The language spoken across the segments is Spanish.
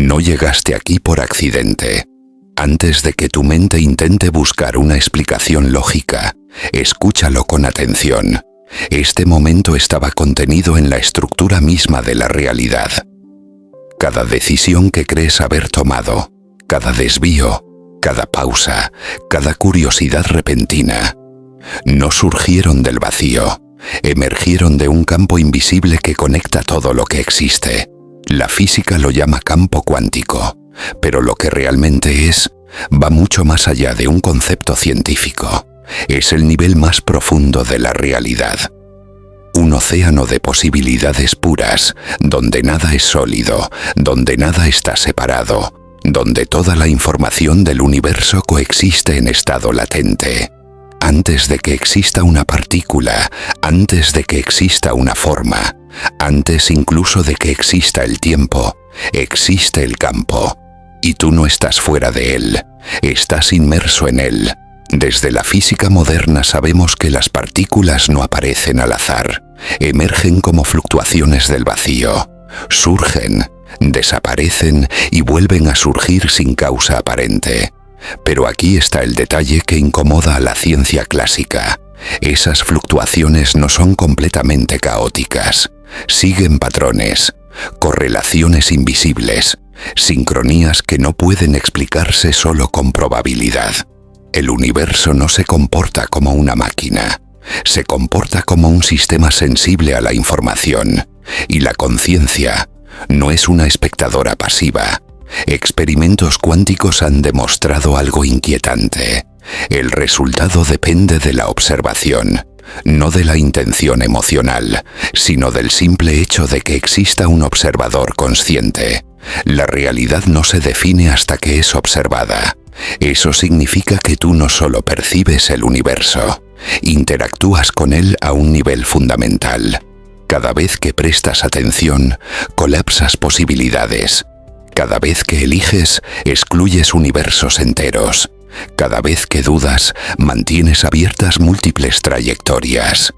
No llegaste aquí por accidente. Antes de que tu mente intente buscar una explicación lógica, escúchalo con atención. Este momento estaba contenido en la estructura misma de la realidad. Cada decisión que crees haber tomado, cada desvío, cada pausa, cada curiosidad repentina, no surgieron del vacío, emergieron de un campo invisible que conecta todo lo que existe. La física lo llama campo cuántico, pero lo que realmente es, va mucho más allá de un concepto científico. Es el nivel más profundo de la realidad. Un océano de posibilidades puras, donde nada es sólido, donde nada está separado, donde toda la información del universo coexiste en estado latente. Antes de que exista una partícula, antes de que exista una forma, antes incluso de que exista el tiempo, existe el campo. Y tú no estás fuera de él, estás inmerso en él. Desde la física moderna sabemos que las partículas no aparecen al azar, emergen como fluctuaciones del vacío, surgen, desaparecen y vuelven a surgir sin causa aparente. Pero aquí está el detalle que incomoda a la ciencia clásica. Esas fluctuaciones no son completamente caóticas, siguen patrones, correlaciones invisibles, sincronías que no pueden explicarse solo con probabilidad. El universo no se comporta como una máquina, se comporta como un sistema sensible a la información, y la conciencia no es una espectadora pasiva. Experimentos cuánticos han demostrado algo inquietante. El resultado depende de la observación, no de la intención emocional, sino del simple hecho de que exista un observador consciente. La realidad no se define hasta que es observada. Eso significa que tú no solo percibes el universo, interactúas con él a un nivel fundamental. Cada vez que prestas atención, colapsas posibilidades. Cada vez que eliges, excluyes universos enteros. Cada vez que dudas, mantienes abiertas múltiples trayectorias.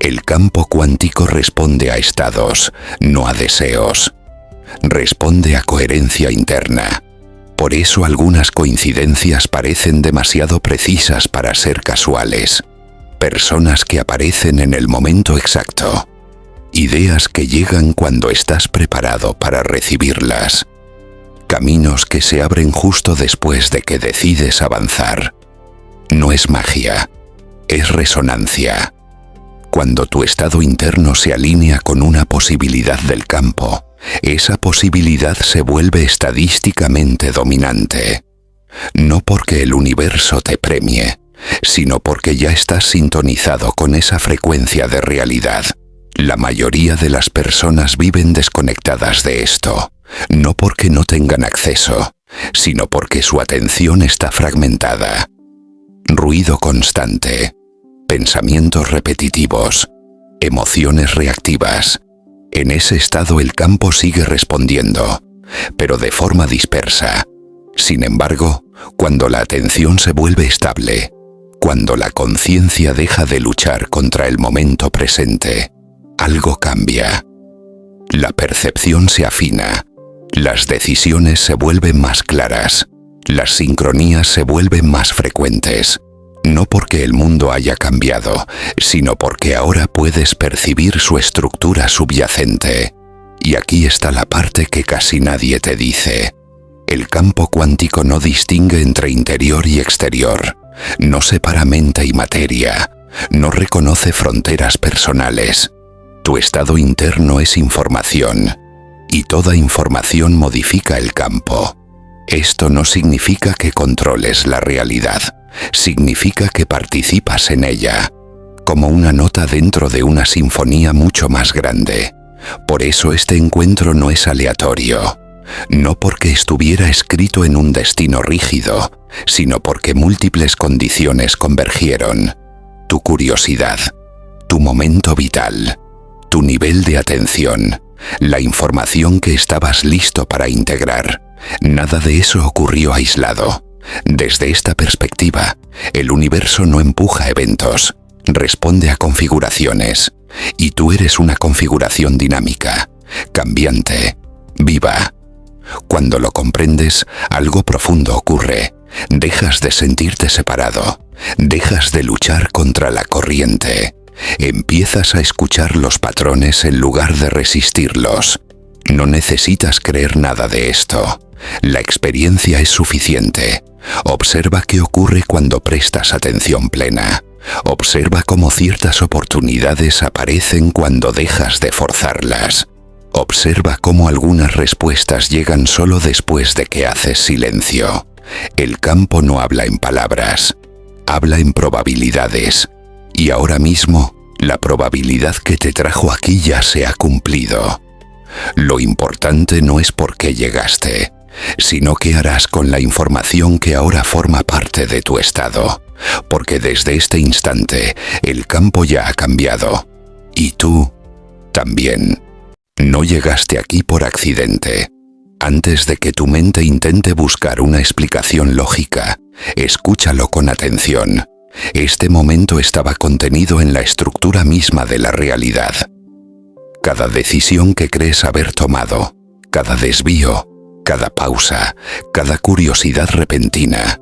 El campo cuántico responde a estados, no a deseos. Responde a coherencia interna. Por eso algunas coincidencias parecen demasiado precisas para ser casuales. Personas que aparecen en el momento exacto. Ideas que llegan cuando estás preparado para recibirlas. Caminos que se abren justo después de que decides avanzar. No es magia, es resonancia. Cuando tu estado interno se alinea con una posibilidad del campo, esa posibilidad se vuelve estadísticamente dominante. No porque el universo te premie, sino porque ya estás sintonizado con esa frecuencia de realidad. La mayoría de las personas viven desconectadas de esto, no porque no tengan acceso, sino porque su atención está fragmentada. Ruido constante, pensamientos repetitivos, emociones reactivas. En ese estado el campo sigue respondiendo, pero de forma dispersa. Sin embargo, cuando la atención se vuelve estable, cuando la conciencia deja de luchar contra el momento presente, algo cambia. La percepción se afina, las decisiones se vuelven más claras, las sincronías se vuelven más frecuentes. No porque el mundo haya cambiado, sino porque ahora puedes percibir su estructura subyacente. Y aquí está la parte que casi nadie te dice. El campo cuántico no distingue entre interior y exterior, no separa mente y materia, no reconoce fronteras personales. Tu estado interno es información, y toda información modifica el campo. Esto no significa que controles la realidad. Significa que participas en ella, como una nota dentro de una sinfonía mucho más grande. Por eso este encuentro no es aleatorio, no porque estuviera escrito en un destino rígido, sino porque múltiples condiciones convergieron. Tu curiosidad, tu momento vital, tu nivel de atención, la información que estabas listo para integrar. Nada de eso ocurrió aislado. Desde esta perspectiva, el universo no empuja eventos, responde a configuraciones, y tú eres una configuración dinámica, cambiante, viva. Cuando lo comprendes, algo profundo ocurre. Dejas de sentirte separado. Dejas de luchar contra la corriente. Empiezas a escuchar los patrones en lugar de resistirlos. No necesitas creer nada de esto. La experiencia es suficiente. Observa qué ocurre cuando prestas atención plena. Observa cómo ciertas oportunidades aparecen cuando dejas de forzarlas. Observa cómo algunas respuestas llegan solo después de que haces silencio. El campo no habla en palabras, habla en probabilidades. Y ahora mismo, la probabilidad que te trajo aquí ya se ha cumplido. Lo importante no es por qué llegaste, sino qué harás con la información que ahora forma parte de tu estado. Porque desde este instante, el campo ya ha cambiado. Y tú también. No llegaste aquí por accidente. Antes de que tu mente intente buscar una explicación lógica, escúchalo con atención. Este momento estaba contenido en la estructura misma de la realidad. Cada decisión que crees haber tomado, cada desvío, cada pausa, cada curiosidad repentina,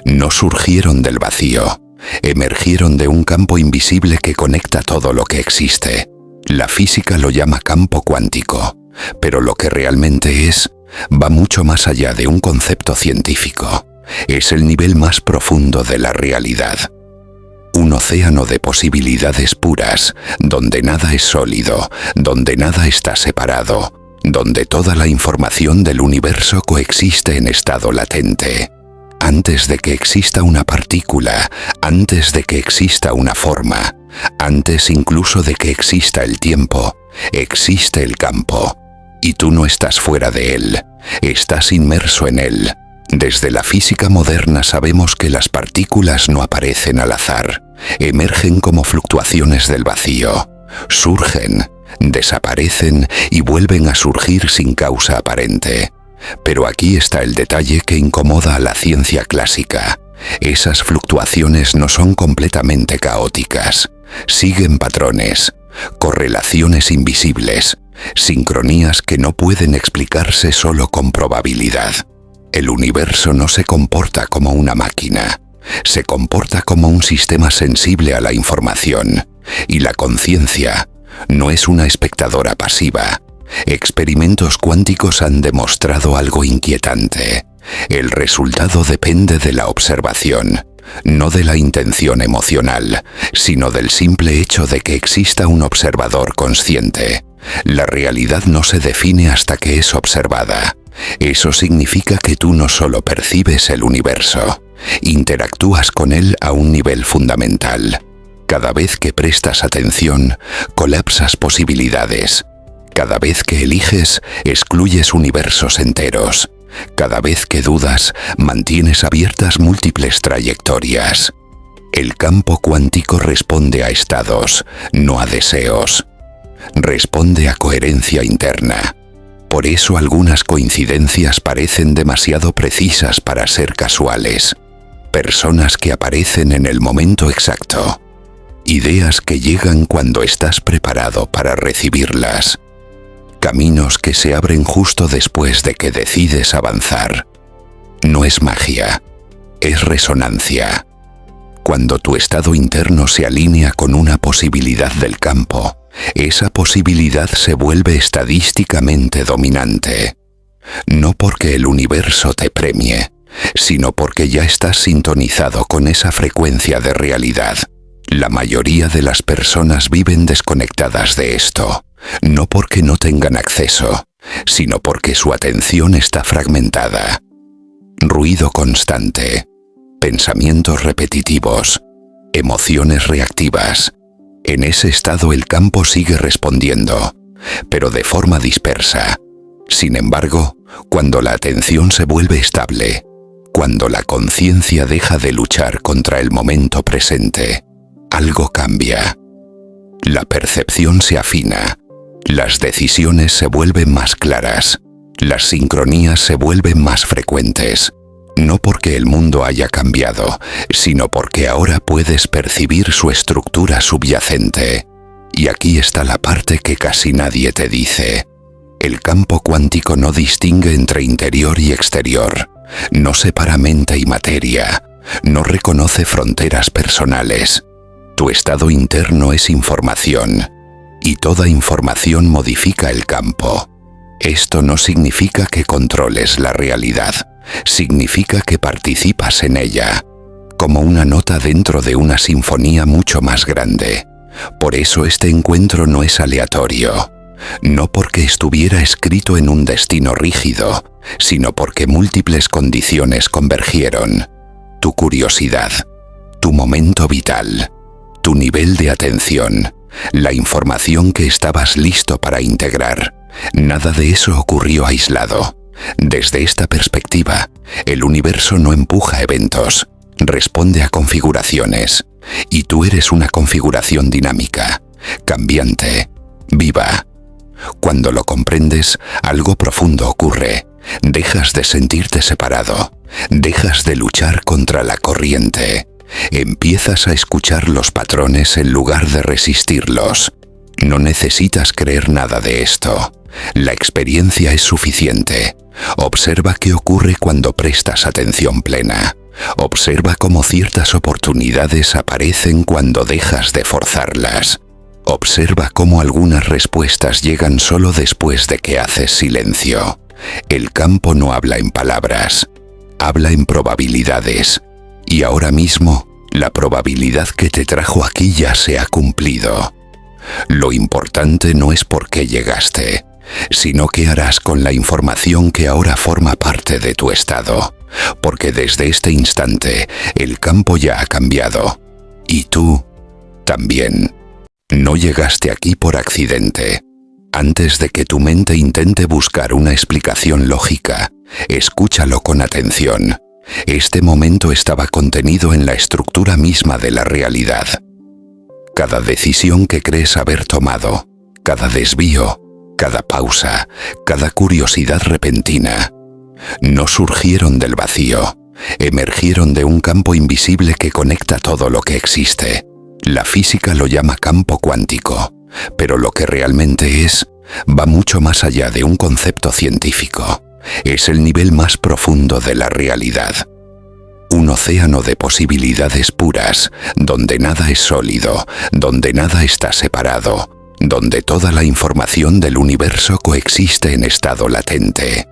no surgieron del vacío, emergieron de un campo invisible que conecta todo lo que existe. La física lo llama campo cuántico, pero lo que realmente es, va mucho más allá de un concepto científico. Es el nivel más profundo de la realidad. Un océano de posibilidades puras, donde nada es sólido, donde nada está separado, donde toda la información del universo coexiste en estado latente. Antes de que exista una partícula, antes de que exista una forma, antes incluso de que exista el tiempo, existe el campo. Y tú no estás fuera de él, estás inmerso en él. Desde la física moderna sabemos que las partículas no aparecen al azar, emergen como fluctuaciones del vacío, surgen, desaparecen y vuelven a surgir sin causa aparente. Pero aquí está el detalle que incomoda a la ciencia clásica. Esas fluctuaciones no son completamente caóticas, siguen patrones, correlaciones invisibles, sincronías que no pueden explicarse solo con probabilidad. El universo no se comporta como una máquina, se comporta como un sistema sensible a la información, y la conciencia no es una espectadora pasiva. Experimentos cuánticos han demostrado algo inquietante. El resultado depende de la observación, no de la intención emocional, sino del simple hecho de que exista un observador consciente. La realidad no se define hasta que es observada. Eso significa que tú no solo percibes el universo, interactúas con él a un nivel fundamental. Cada vez que prestas atención, colapsas posibilidades. Cada vez que eliges, excluyes universos enteros. Cada vez que dudas, mantienes abiertas múltiples trayectorias. El campo cuántico responde a estados, no a deseos. Responde a coherencia interna. Por eso algunas coincidencias parecen demasiado precisas para ser casuales. Personas que aparecen en el momento exacto. Ideas que llegan cuando estás preparado para recibirlas. Caminos que se abren justo después de que decides avanzar. No es magia, es resonancia. Cuando tu estado interno se alinea con una posibilidad del campo, esa posibilidad se vuelve estadísticamente dominante. No porque el universo te premie, sino porque ya estás sintonizado con esa frecuencia de realidad. La mayoría de las personas viven desconectadas de esto, no porque no tengan acceso, sino porque su atención está fragmentada. Ruido constante, pensamientos repetitivos, emociones reactivas. En ese estado el campo sigue respondiendo, pero de forma dispersa. Sin embargo, cuando la atención se vuelve estable, cuando la conciencia deja de luchar contra el momento presente, algo cambia. La percepción se afina, las decisiones se vuelven más claras, las sincronías se vuelven más frecuentes. No porque el mundo haya cambiado, sino porque ahora puedes percibir su estructura subyacente. Y aquí está la parte que casi nadie te dice. El campo cuántico no distingue entre interior y exterior, no separa mente y materia, no reconoce fronteras personales. Tu estado interno es información, y toda información modifica el campo. Esto no significa que controles la realidad, significa que participas en ella, como una nota dentro de una sinfonía mucho más grande. Por eso este encuentro no es aleatorio, no porque estuviera escrito en un destino rígido, sino porque múltiples condiciones convergieron. Tu curiosidad, tu momento vital, tu nivel de atención, la información que estabas listo para integrar. Nada de eso ocurrió aislado. Desde esta perspectiva, el universo no empuja eventos, responde a configuraciones, y tú eres una configuración dinámica, cambiante, viva. Cuando lo comprendes, algo profundo ocurre. Dejas de sentirte separado, dejas de luchar contra la corriente, empiezas a escuchar los patrones en lugar de resistirlos. No necesitas creer nada de esto. La experiencia es suficiente. Observa qué ocurre cuando prestas atención plena. Observa cómo ciertas oportunidades aparecen cuando dejas de forzarlas. Observa cómo algunas respuestas llegan solo después de que haces silencio. El campo no habla en palabras, habla en probabilidades. Y ahora mismo, la probabilidad que te trajo aquí ya se ha cumplido. Lo importante no es por qué llegaste, sino qué harás con la información que ahora forma parte de tu estado, porque desde este instante el campo ya ha cambiado, y tú también. No llegaste aquí por accidente. Antes de que tu mente intente buscar una explicación lógica, escúchalo con atención. Este momento estaba contenido en la estructura misma de la realidad. Cada decisión que crees haber tomado, cada desvío, cada pausa, cada curiosidad repentina, no surgieron del vacío, emergieron de un campo invisible que conecta todo lo que existe. La física lo llama campo cuántico, pero lo que realmente es, va mucho más allá de un concepto científico. Es el nivel más profundo de la realidad. Un océano de posibilidades puras, donde nada es sólido, donde nada está separado, donde toda la información del universo coexiste en estado latente.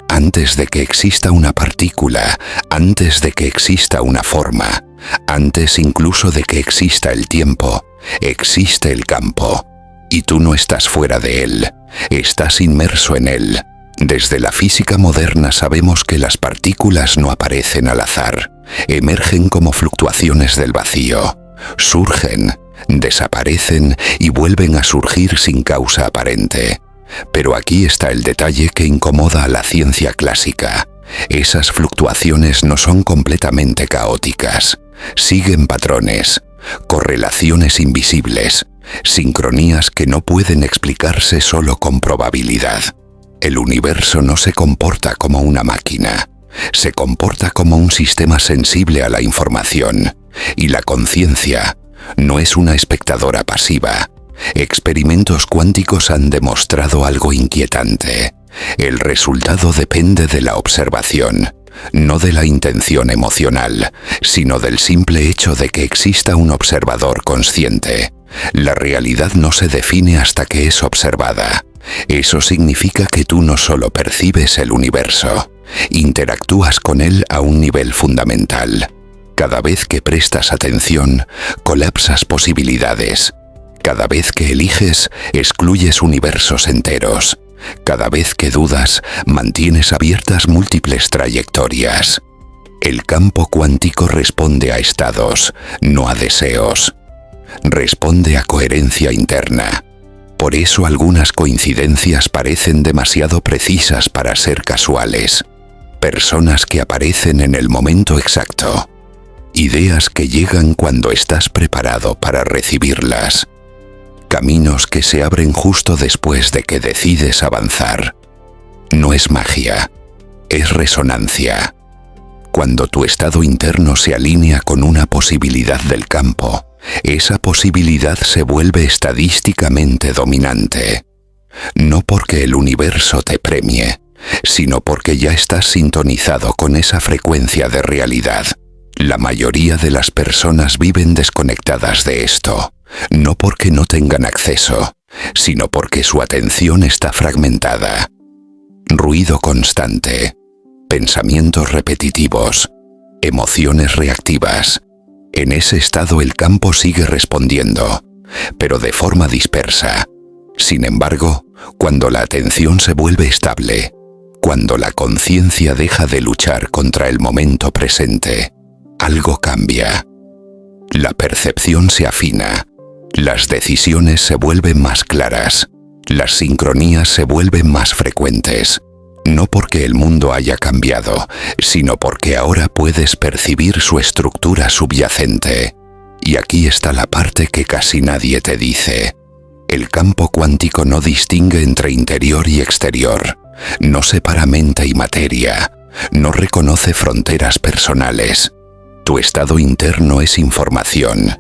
Antes de que exista una partícula, antes de que exista una forma, antes incluso de que exista el tiempo, existe el campo. Y tú no estás fuera de él, estás inmerso en él. Desde la física moderna sabemos que las partículas no aparecen al azar, emergen como fluctuaciones del vacío, surgen, desaparecen y vuelven a surgir sin causa aparente. Pero aquí está el detalle que incomoda a la ciencia clásica. Esas fluctuaciones no son completamente caóticas, siguen patrones, correlaciones invisibles, sincronías que no pueden explicarse solo con probabilidad. El universo no se comporta como una máquina, se comporta como un sistema sensible a la información, y la conciencia no es una espectadora pasiva. Experimentos cuánticos han demostrado algo inquietante. El resultado depende de la observación, no de la intención emocional, sino del simple hecho de que exista un observador consciente. La realidad no se define hasta que es observada. Eso significa que tú no solo percibes el universo, interactúas con él a un nivel fundamental. Cada vez que prestas atención, colapsas posibilidades. Cada vez que eliges, excluyes universos enteros. Cada vez que dudas, mantienes abiertas múltiples trayectorias. El campo cuántico responde a estados, no a deseos. Responde a coherencia interna. Por eso algunas coincidencias parecen demasiado precisas para ser casuales. Personas que aparecen en el momento exacto. Ideas que llegan cuando estás preparado para recibirlas. Caminos que se abren justo después de que decides avanzar. No es magia, es resonancia. Cuando tu estado interno se alinea con una posibilidad del campo, esa posibilidad se vuelve estadísticamente dominante. no porque el universo te premie, sino porque ya estás sintonizado con esa frecuencia de realidad. La mayoría de las personas viven desconectadas de esto, no porque no tengan acceso, sino porque su atención está fragmentada. Ruido constante, pensamientos repetitivos, emociones reactivas. En ese estado el campo sigue respondiendo, pero de forma dispersa. Sin embargo, cuando la atención se vuelve estable, cuando la conciencia deja de luchar contra el momento presente, algo cambia. La percepción se afina, las decisiones se vuelven más claras, las sincronías se vuelven más frecuentes. No porque el mundo haya cambiado, sino porque ahora puedes percibir su estructura subyacente. Y aquí está la parte que casi nadie te dice. El campo cuántico no distingue entre interior y exterior, no separa mente y materia, no reconoce fronteras personales. Tu estado interno es información,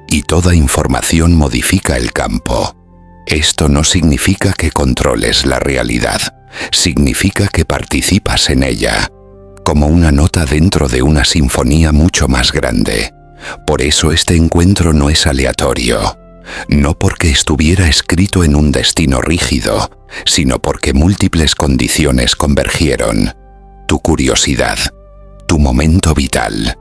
y toda información modifica el campo. Esto no significa que controles la realidad, significa que participas en ella, como una nota dentro de una sinfonía mucho más grande. Por eso este encuentro no es aleatorio, no porque estuviera escrito en un destino rígido, sino porque múltiples condiciones convergieron. Tu curiosidad, tu momento vital,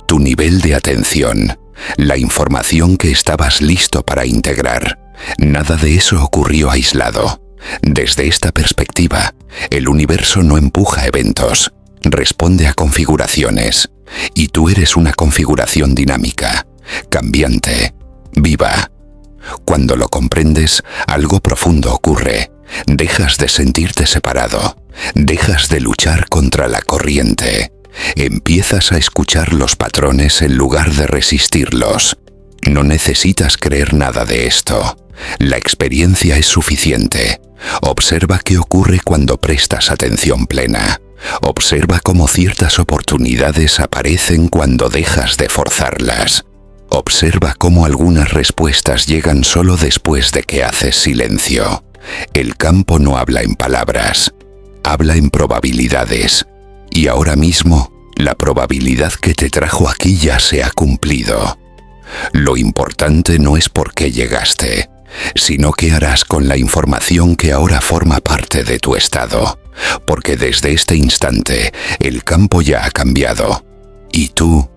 tu nivel de atención, la información que estabas listo para integrar. Nada de eso ocurrió aislado. Desde esta perspectiva, el universo no empuja eventos, responde a configuraciones, y tú eres una configuración dinámica, cambiante, viva. Cuando lo comprendes, algo profundo ocurre. Dejas de sentirte separado, dejas de luchar contra la corriente, empiezas a escuchar los patrones en lugar de resistirlos. No necesitas creer nada de esto. La experiencia es suficiente. Observa qué ocurre cuando prestas atención plena. Observa cómo ciertas oportunidades aparecen cuando dejas de forzarlas. Observa cómo algunas respuestas llegan solo después de que haces silencio. El campo no habla en palabras, habla en probabilidades. Y ahora mismo, la probabilidad que te trajo aquí ya se ha cumplido. Lo importante no es por qué llegaste, sino qué harás con la información que ahora forma parte de tu estado, porque desde este instante el campo ya ha cambiado, y tú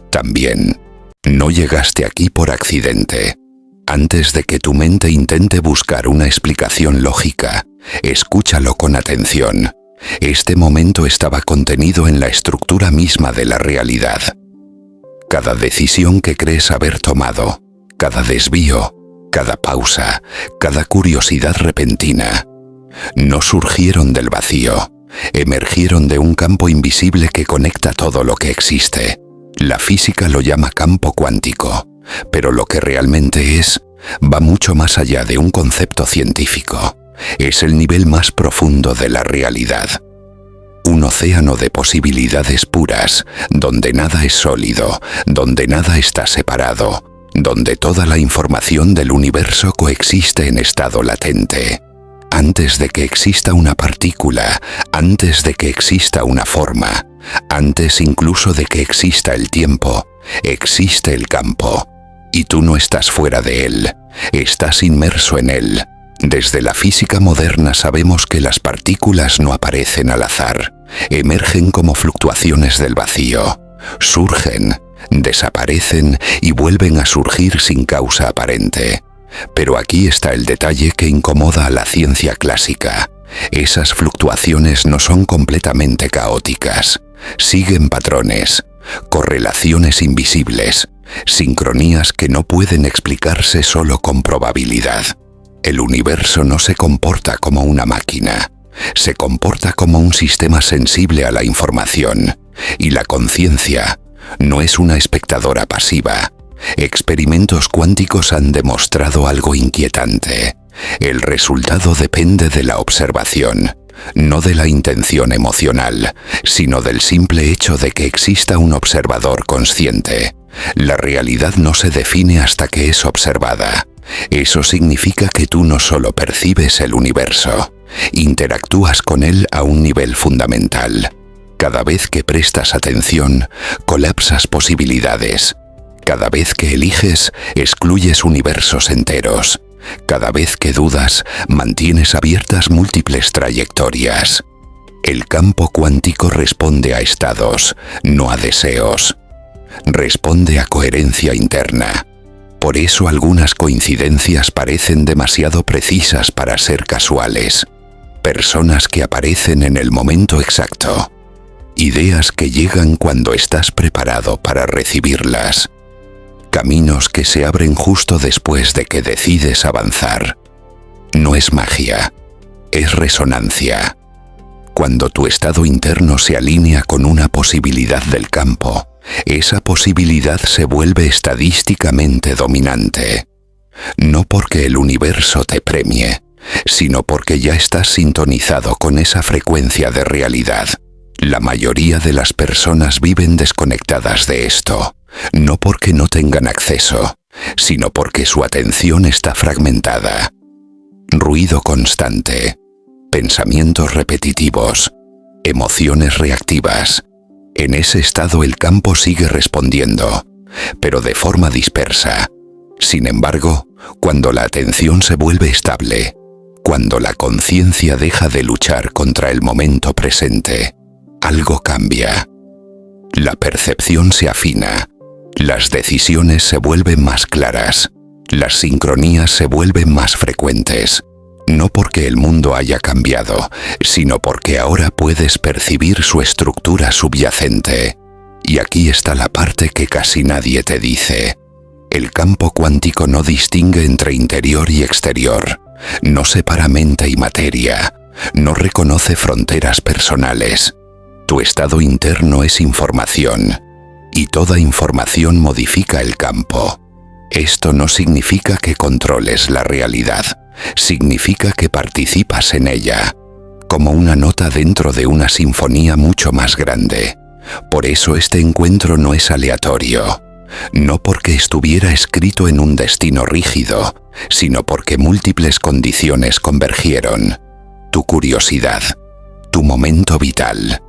también. No llegaste aquí por accidente. Antes de que tu mente intente buscar una explicación lógica, escúchalo con atención. Este momento estaba contenido en la estructura misma de la realidad. Cada decisión que crees haber tomado, cada desvío, cada pausa, cada curiosidad repentina, no surgieron del vacío, emergieron de un campo invisible que conecta todo lo que existe. La física lo llama campo cuántico, pero lo que realmente es, va mucho más allá de un concepto científico. Es el nivel más profundo de la realidad. Un océano de posibilidades puras, donde nada es sólido, donde nada está separado, donde toda la información del universo coexiste en estado latente. Antes de que exista una partícula, antes de que exista una forma, antes incluso de que exista el tiempo, existe el campo. Y tú no estás fuera de él, estás inmerso en él. Desde la física moderna sabemos que las partículas no aparecen al azar, emergen como fluctuaciones del vacío, surgen, desaparecen y vuelven a surgir sin causa aparente. Pero aquí está el detalle que incomoda a la ciencia clásica. Esas fluctuaciones no son completamente caóticas, siguen patrones, correlaciones invisibles, sincronías que no pueden explicarse solo con probabilidad. El universo no se comporta como una máquina, se comporta como un sistema sensible a la información, y la conciencia no es una espectadora pasiva. Experimentos cuánticos han demostrado algo inquietante. El resultado depende de la observación, no de la intención emocional, sino del simple hecho de que exista un observador consciente. La realidad no se define hasta que es observada. Eso significa que tú no solo percibes el universo, interactúas con él a un nivel fundamental. Cada vez que prestas atención, colapsas posibilidades. Cada vez que eliges, excluyes universos enteros. Cada vez que dudas, mantienes abiertas múltiples trayectorias. El campo cuántico responde a estados, no a deseos. Responde a coherencia interna. Por eso algunas coincidencias parecen demasiado precisas para ser casuales. Personas que aparecen en el momento exacto. Ideas que llegan cuando estás preparado para recibirlas. Caminos que se abren justo después de que decides avanzar. No es magia, es resonancia. Cuando tu estado interno se alinea con una posibilidad del campo, esa posibilidad se vuelve estadísticamente dominante. No porque el universo te premie, sino porque ya estás sintonizado con esa frecuencia de realidad. La mayoría de las personas viven desconectadas de esto, no porque no tengan acceso, sino porque su atención está fragmentada. Ruido constante, pensamientos repetitivos, emociones reactivas. En ese estado el campo sigue respondiendo, pero de forma dispersa. Sin embargo, cuando la atención se vuelve estable, cuando la conciencia deja de luchar contra el momento presente, algo cambia. La percepción se afina, las decisiones se vuelven más claras, las sincronías se vuelven más frecuentes. No porque el mundo haya cambiado, sino porque ahora puedes percibir su estructura subyacente. Y aquí está la parte que casi nadie te dice. El campo cuántico no distingue entre interior y exterior, no separa mente y materia, no reconoce fronteras personales. Tu estado interno es información, y toda información modifica el campo. Esto no significa que controles la realidad. Significa que participas en ella, como una nota dentro de una sinfonía mucho más grande. Por eso este encuentro no es aleatorio, no porque estuviera escrito en un destino rígido, sino porque múltiples condiciones convergieron. Tu curiosidad, tu momento vital,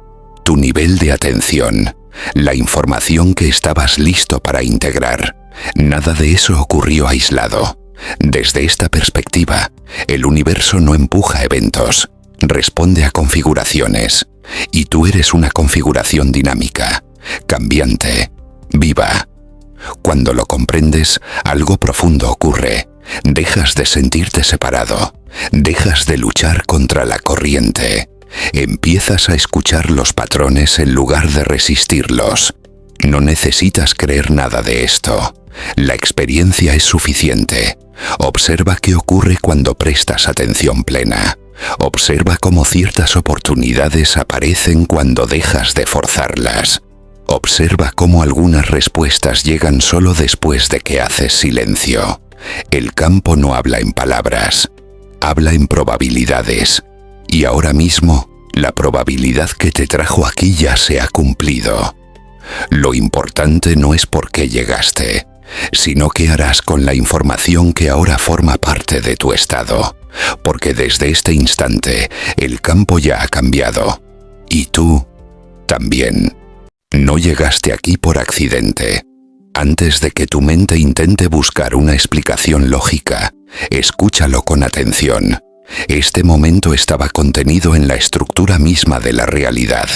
tu nivel de atención, la información que estabas listo para integrar. Nada de eso ocurrió aislado. Desde esta perspectiva, el universo no empuja eventos, responde a configuraciones, y tú eres una configuración dinámica, cambiante, viva. Cuando lo comprendes, algo profundo ocurre. Dejas de sentirte separado, dejas de luchar contra la corriente, empiezas a escuchar los patrones en lugar de resistirlos. No necesitas creer nada de esto. La experiencia es suficiente. Observa qué ocurre cuando prestas atención plena. Observa cómo ciertas oportunidades aparecen cuando dejas de forzarlas. Observa cómo algunas respuestas llegan solo después de que haces silencio. El campo no habla en palabras, habla en probabilidades. Y ahora mismo, la probabilidad que te trajo aquí ya se ha cumplido. Lo importante no es por qué llegaste, sino qué harás con la información que ahora forma parte de tu estado, porque desde este instante el campo ya ha cambiado, y tú también. No llegaste aquí por accidente. Antes de que tu mente intente buscar una explicación lógica, escúchalo con atención. Este momento estaba contenido en la estructura misma de la realidad.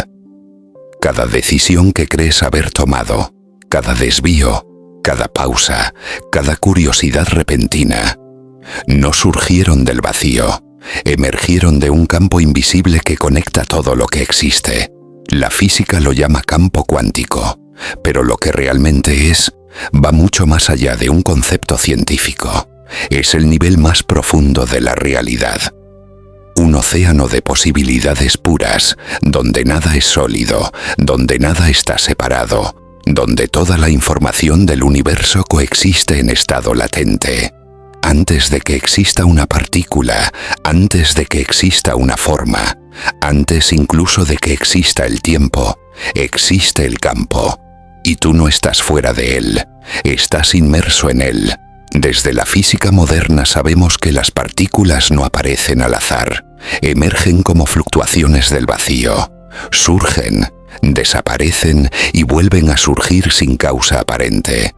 Cada decisión que crees haber tomado, cada desvío, cada pausa, cada curiosidad repentina, no surgieron del vacío, emergieron de un campo invisible que conecta todo lo que existe. La física lo llama campo cuántico, pero lo que realmente es, va mucho más allá de un concepto científico. Es el nivel más profundo de la realidad. Un océano de posibilidades puras, donde nada es sólido, donde nada está separado, donde toda la información del universo coexiste en estado latente. Antes de que exista una partícula, antes de que exista una forma, antes incluso de que exista el tiempo, existe el campo. Y tú no estás fuera de él, estás inmerso en él. Desde la física moderna sabemos que las partículas no aparecen al azar, emergen como fluctuaciones del vacío, surgen, desaparecen y vuelven a surgir sin causa aparente.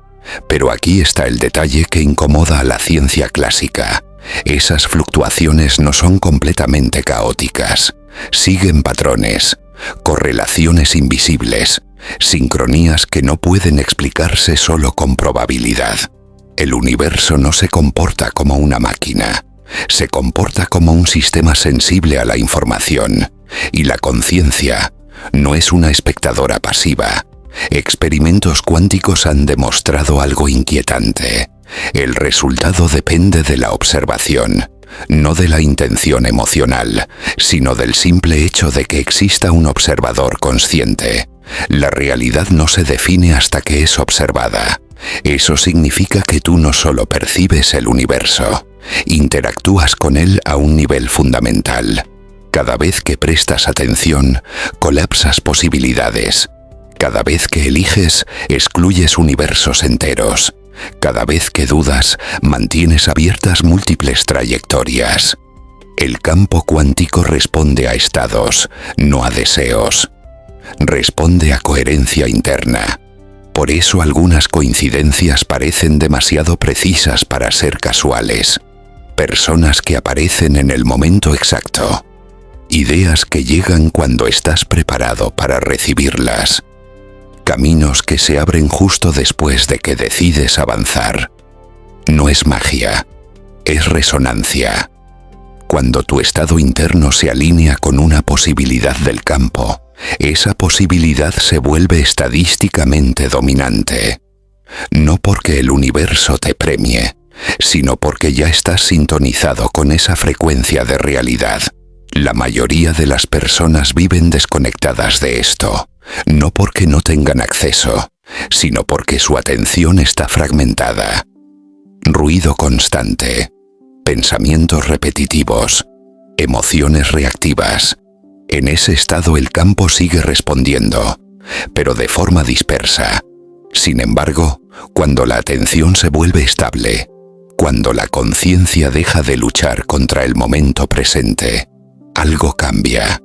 Pero aquí está el detalle que incomoda a la ciencia clásica. Esas fluctuaciones no son completamente caóticas, siguen patrones, correlaciones invisibles, sincronías que no pueden explicarse solo con probabilidad. El universo no se comporta como una máquina, se comporta como un sistema sensible a la información, y la conciencia no es una espectadora pasiva. Experimentos cuánticos han demostrado algo inquietante. El resultado depende de la observación, no de la intención emocional, sino del simple hecho de que exista un observador consciente. La realidad no se define hasta que es observada. Eso significa que tú no solo percibes el universo, interactúas con él a un nivel fundamental. Cada vez que prestas atención, colapsas posibilidades. Cada vez que eliges, excluyes universos enteros. Cada vez que dudas, mantienes abiertas múltiples trayectorias. El campo cuántico responde a estados, no a deseos. Responde a coherencia interna. Por eso algunas coincidencias parecen demasiado precisas para ser casuales. Personas que aparecen en el momento exacto. Ideas que llegan cuando estás preparado para recibirlas. Caminos que se abren justo después de que decides avanzar. No es magia, es resonancia. Cuando tu estado interno se alinea con una posibilidad del campo, esa posibilidad se vuelve estadísticamente dominante. No porque el universo te premie, sino porque ya estás sintonizado con esa frecuencia de realidad. La mayoría de las personas viven desconectadas de esto, no porque no tengan acceso, sino porque su atención está fragmentada. Ruido constante, pensamientos repetitivos, emociones reactivas. En ese estado el campo sigue respondiendo, pero de forma dispersa. Sin embargo, cuando la atención se vuelve estable, cuando la conciencia deja de luchar contra el momento presente, algo cambia.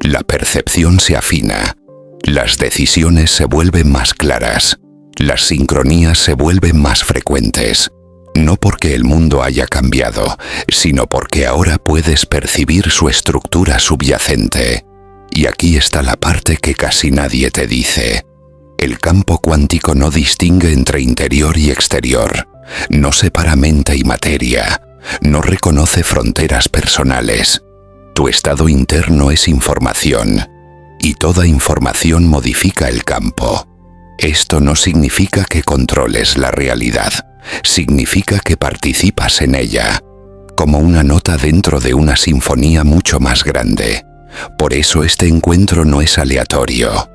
La percepción se afina, las decisiones se vuelven más claras, las sincronías se vuelven más frecuentes. No porque el mundo haya cambiado, sino porque ahora puedes percibir su estructura subyacente. Y aquí está la parte que casi nadie te dice. El campo cuántico no distingue entre interior y exterior, no separa mente y materia, no reconoce fronteras personales. Tu estado interno es información, y toda información modifica el campo. Esto no significa que controles la realidad. Significa que participas en ella, como una nota dentro de una sinfonía mucho más grande. Por eso este encuentro no es aleatorio,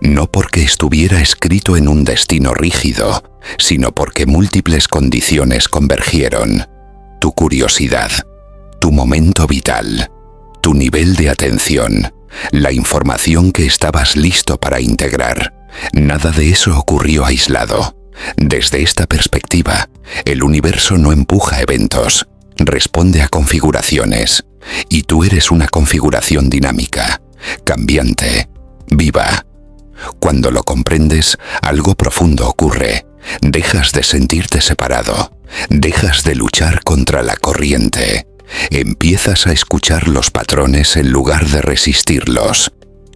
no porque estuviera escrito en un destino rígido, sino porque múltiples condiciones convergieron. Tu curiosidad, tu momento vital, tu nivel de atención, la información que estabas listo para integrar. Nada de eso ocurrió aislado. Desde esta perspectiva, el universo no empuja eventos, responde a configuraciones, y tú eres una configuración dinámica, cambiante, viva. Cuando lo comprendes, algo profundo ocurre. Dejas de sentirte separado, dejas de luchar contra la corriente, empiezas a escuchar los patrones en lugar de resistirlos.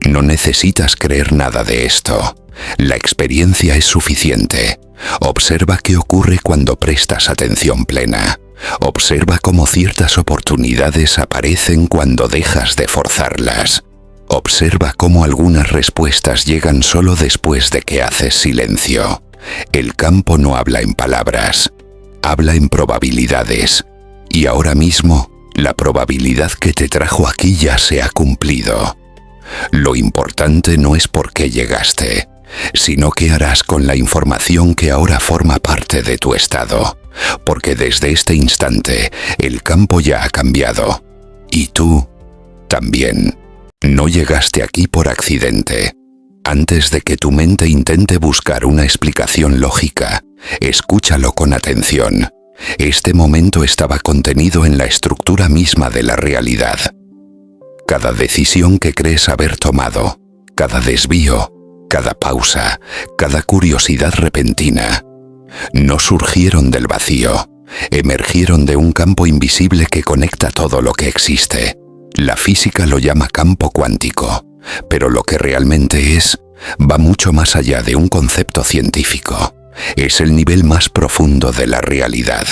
No necesitas creer nada de esto. La experiencia es suficiente. Observa qué ocurre cuando prestas atención plena. Observa cómo ciertas oportunidades aparecen cuando dejas de forzarlas. Observa cómo algunas respuestas llegan solo después de que haces silencio. El campo no habla en palabras, habla en probabilidades. Y ahora mismo, la probabilidad que te trajo aquí ya se ha cumplido. Lo importante no es por qué llegaste, sino qué harás con la información que ahora forma parte de tu estado, porque desde este instante el campo ya ha cambiado, y tú también. No llegaste aquí por accidente. Antes de que tu mente intente buscar una explicación lógica, Escúchalo con atención. Este momento estaba contenido en la estructura misma de la realidad. Cada decisión que crees haber tomado, cada desvío, cada pausa, cada curiosidad repentina, no surgieron del vacío, emergieron de un campo invisible que conecta todo lo que existe. La física lo llama campo cuántico, pero lo que realmente es, va mucho más allá de un concepto científico. Es el nivel más profundo de la realidad.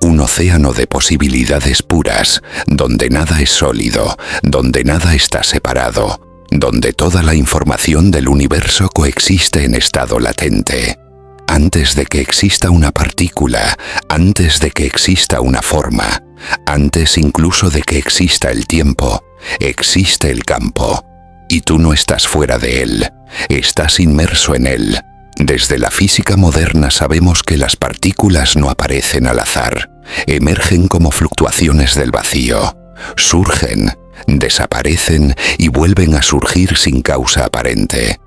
Un océano de posibilidades puras, donde nada es sólido, donde nada está separado, donde toda la información del universo coexiste en estado latente. Antes de que exista una partícula, antes de que exista una forma, antes incluso de que exista el tiempo, existe el campo. Y tú no estás fuera de él, estás inmerso en él. Desde la física moderna sabemos que las partículas no aparecen al azar, emergen como fluctuaciones del vacío, surgen, desaparecen y vuelven a surgir sin causa aparente.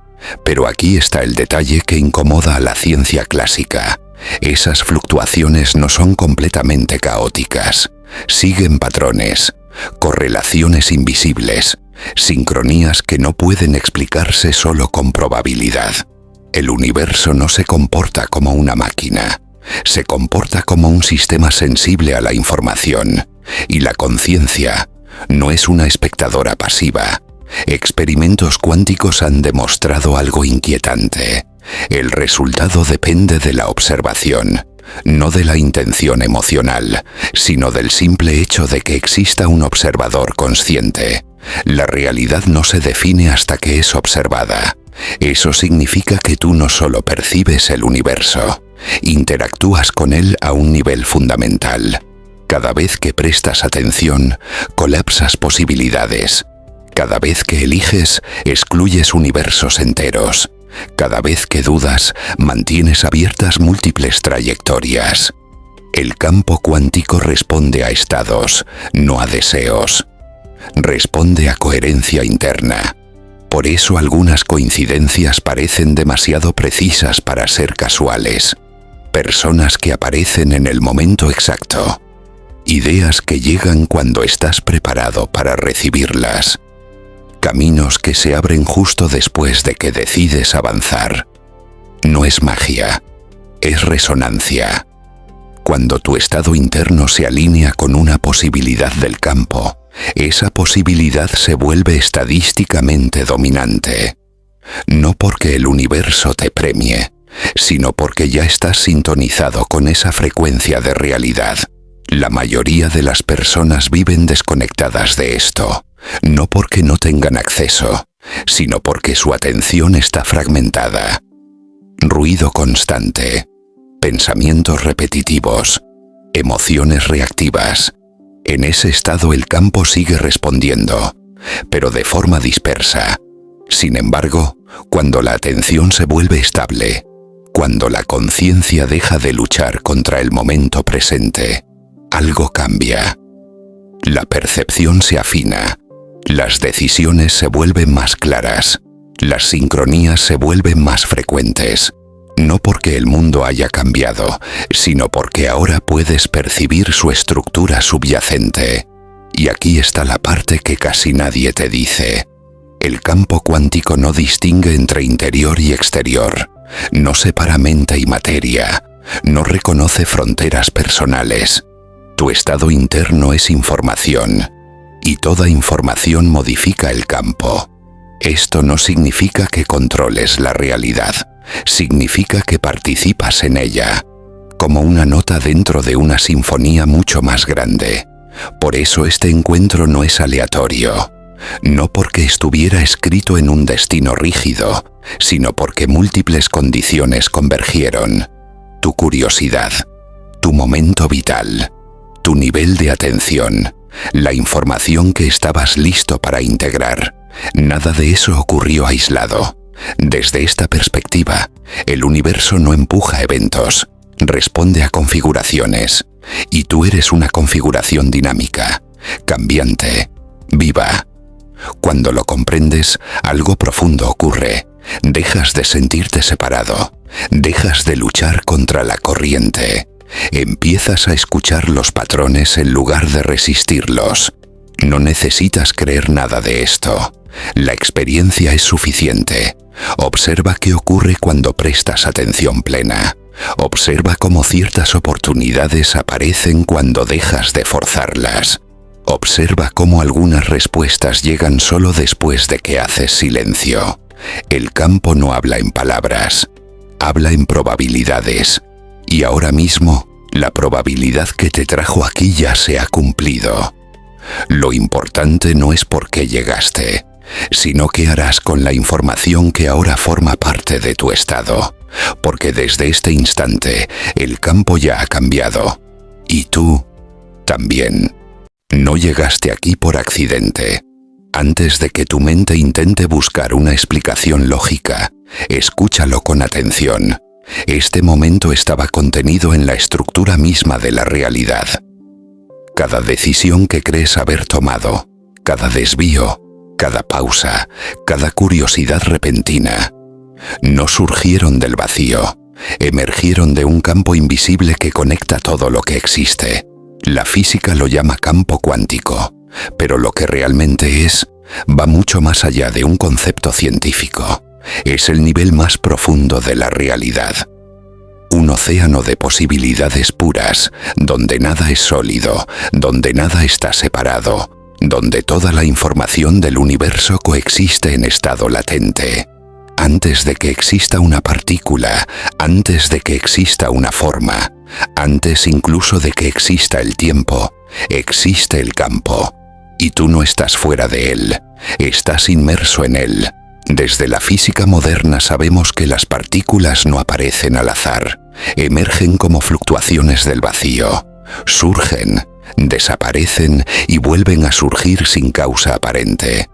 Pero aquí está el detalle que incomoda a la ciencia clásica. Esas fluctuaciones no son completamente caóticas, siguen patrones, correlaciones invisibles, sincronías que no pueden explicarse solo con probabilidad. El universo no se comporta como una máquina, se comporta como un sistema sensible a la información, y la conciencia no es una espectadora pasiva. Experimentos cuánticos han demostrado algo inquietante. El resultado depende de la observación, no de la intención emocional, sino del simple hecho de que exista un observador consciente. La realidad no se define hasta que es observada. Eso significa que tú no solo percibes el universo, interactúas con él a un nivel fundamental. Cada vez que prestas atención, colapsas posibilidades. Cada vez que eliges, excluyes universos enteros. Cada vez que dudas, mantienes abiertas múltiples trayectorias. El campo cuántico responde a estados, no a deseos. Responde a coherencia interna. Por eso algunas coincidencias parecen demasiado precisas para ser casuales. Personas que aparecen en el momento exacto. Ideas que llegan cuando estás preparado para recibirlas. Caminos que se abren justo después de que decides avanzar. No es magia, es resonancia. Cuando tu estado interno se alinea con una posibilidad del campo, esa posibilidad se vuelve estadísticamente dominante. No porque el universo te premie, sino porque ya estás sintonizado con esa frecuencia de realidad. La mayoría de las personas viven desconectadas de esto, no porque no tengan acceso, sino porque su atención está fragmentada. Ruido constante, pensamientos repetitivos, emociones reactivas. En ese estado el campo sigue respondiendo, pero de forma dispersa. Sin embargo, cuando la atención se vuelve estable, cuando la conciencia deja de luchar contra el momento presente, algo cambia. La percepción se afina, las decisiones se vuelven más claras, las sincronías se vuelven más frecuentes. No porque el mundo haya cambiado, sino porque ahora puedes percibir su estructura subyacente. Y aquí está la parte que casi nadie te dice. El campo cuántico no distingue entre interior y exterior, no separa mente y materia, no reconoce fronteras personales. Tu estado interno es información, y toda información modifica el campo. Esto no significa que controles la realidad. Significa que participas en ella, como una nota dentro de una sinfonía mucho más grande. Por eso este encuentro no es aleatorio, no porque estuviera escrito en un destino rígido, sino porque múltiples condiciones convergieron. Tu curiosidad, tu momento vital, tu nivel de atención, la información que estabas listo para integrar. Nada de eso ocurrió aislado. Desde esta perspectiva, el universo no empuja eventos, responde a configuraciones, y tú eres una configuración dinámica, cambiante, viva. Cuando lo comprendes, algo profundo ocurre, dejas de sentirte separado, Dejas de luchar contra la corriente. Empiezas a escuchar los patrones en lugar de resistirlos. No necesitas creer nada de esto. La experiencia es suficiente. Observa qué ocurre cuando prestas atención plena. Observa cómo ciertas oportunidades aparecen cuando dejas de forzarlas. Observa cómo algunas respuestas llegan solo después de que haces silencio. El campo no habla en palabras, habla en probabilidades. Y ahora mismo, la probabilidad que te trajo aquí ya se ha cumplido. Lo importante no es por qué llegaste, sino qué harás con la información que ahora forma parte de tu estado. Porque desde este instante, el campo ya ha cambiado. Y tú también. No llegaste aquí por accidente. Antes de que tu mente intente buscar una explicación lógica, escúchalo con atención. Este momento estaba contenido en la estructura misma de la realidad. Cada decisión que crees haber tomado, cada desvío, cada pausa, cada curiosidad repentina, no surgieron del vacío, emergieron de un campo invisible que conecta todo lo que existe. La física lo llama campo cuántico, pero lo que realmente es, va mucho más allá de un concepto científico. Es el nivel más profundo de la realidad. Un océano de posibilidades puras, donde nada es sólido, donde nada está separado, donde toda la información del universo coexiste en estado latente. Antes de que exista una partícula, antes de que exista una forma, antes incluso de que exista el tiempo, existe el campo. Y tú no estás fuera de él, estás inmerso en él. Desde la física moderna sabemos que las partículas no aparecen al azar, emergen como fluctuaciones del vacío, surgen, desaparecen y vuelven a surgir sin causa aparente.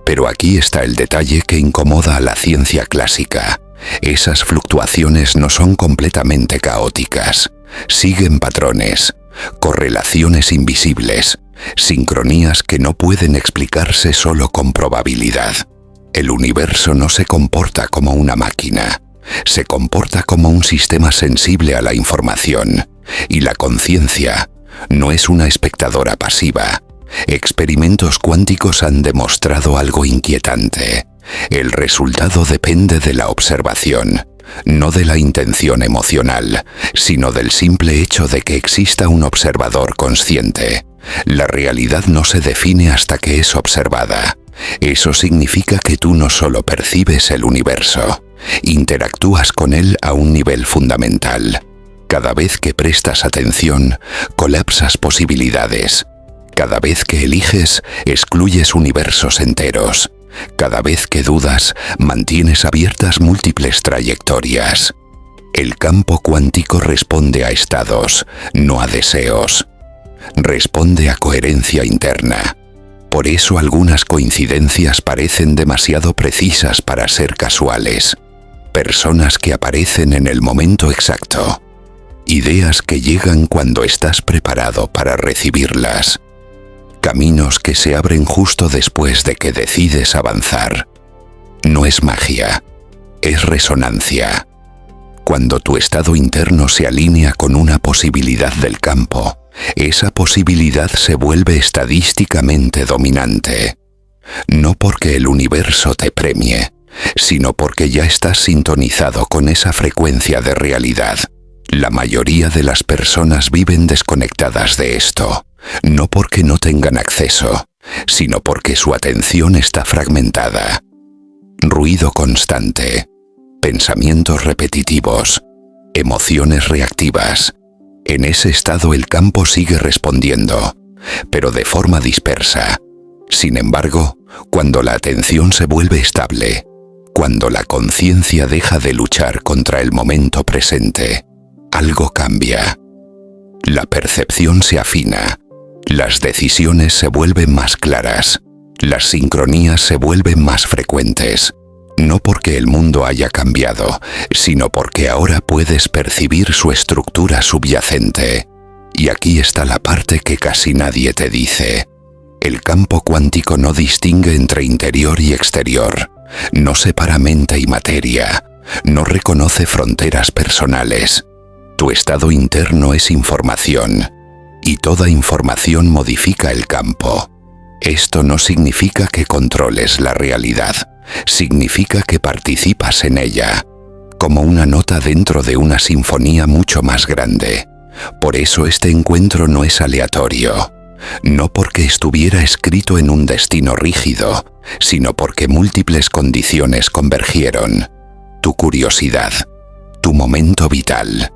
Pero aquí está el detalle que incomoda a la ciencia clásica. Esas fluctuaciones no son completamente caóticas, siguen patrones, correlaciones invisibles, sincronías que no pueden explicarse solo con probabilidad. El universo no se comporta como una máquina, se comporta como un sistema sensible a la información, y la conciencia no es una espectadora pasiva. Experimentos cuánticos han demostrado algo inquietante. El resultado depende de la observación, no de la intención emocional, sino del simple hecho de que exista un observador consciente. La realidad no se define hasta que es observada. Eso significa que tú no solo percibes el universo, interactúas con él a un nivel fundamental. Cada vez que prestas atención, colapsas posibilidades. Cada vez que eliges, excluyes universos enteros. Cada vez que dudas, mantienes abiertas múltiples trayectorias. El campo cuántico responde a estados, no a deseos. Responde a coherencia interna. Por eso algunas coincidencias parecen demasiado precisas para ser casuales. Personas que aparecen en el momento exacto. Ideas que llegan cuando estás preparado para recibirlas. Caminos que se abren justo después de que decides avanzar. No es magia, es resonancia. Cuando tu estado interno se alinea con una posibilidad del campo, esa posibilidad se vuelve estadísticamente dominante. No porque el universo te premie, sino porque ya estás sintonizado con esa frecuencia de realidad. La mayoría de las personas viven desconectadas de esto, no porque no tengan acceso, sino porque su atención está fragmentada. Ruido constante, pensamientos repetitivos, emociones reactivas. En ese estado el campo sigue respondiendo, pero de forma dispersa. Sin embargo, cuando la atención se vuelve estable, cuando la conciencia deja de luchar contra el momento presente, algo cambia. La percepción se afina, las decisiones se vuelven más claras, las sincronías se vuelven más frecuentes. No porque el mundo haya cambiado, sino porque ahora puedes percibir su estructura subyacente. Y aquí está la parte que casi nadie te dice. El campo cuántico no distingue entre interior y exterior, no separa mente y materia, no reconoce fronteras personales. Tu estado interno es información, y toda información modifica el campo. Esto no significa que controles la realidad, significa que participas en ella, como una nota dentro de una sinfonía mucho más grande. Por eso este encuentro no es aleatorio, no porque estuviera escrito en un destino rígido, sino porque múltiples condiciones convergieron. Tu curiosidad, tu momento vital,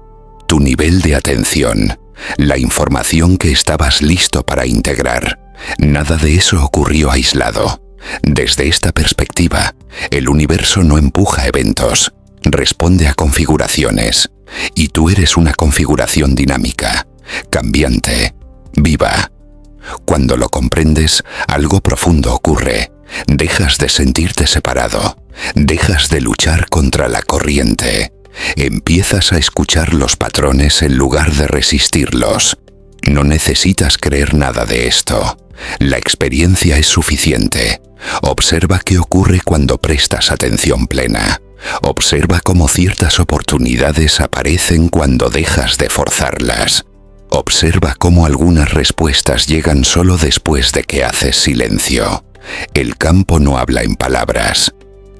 tu nivel de atención, la información que estabas listo para integrar. Nada de eso ocurrió aislado. Desde esta perspectiva, el universo no empuja eventos, responde a configuraciones, y tú eres una configuración dinámica, cambiante, viva. Cuando lo comprendes, algo profundo ocurre. Dejas de sentirte separado, dejas de luchar contra la corriente, empiezas a escuchar los patrones en lugar de resistirlos. No necesitas creer nada de esto. La experiencia es suficiente. Observa qué ocurre cuando prestas atención plena. Observa cómo ciertas oportunidades aparecen cuando dejas de forzarlas. Observa cómo algunas respuestas llegan solo después de que haces silencio. El campo no habla en palabras,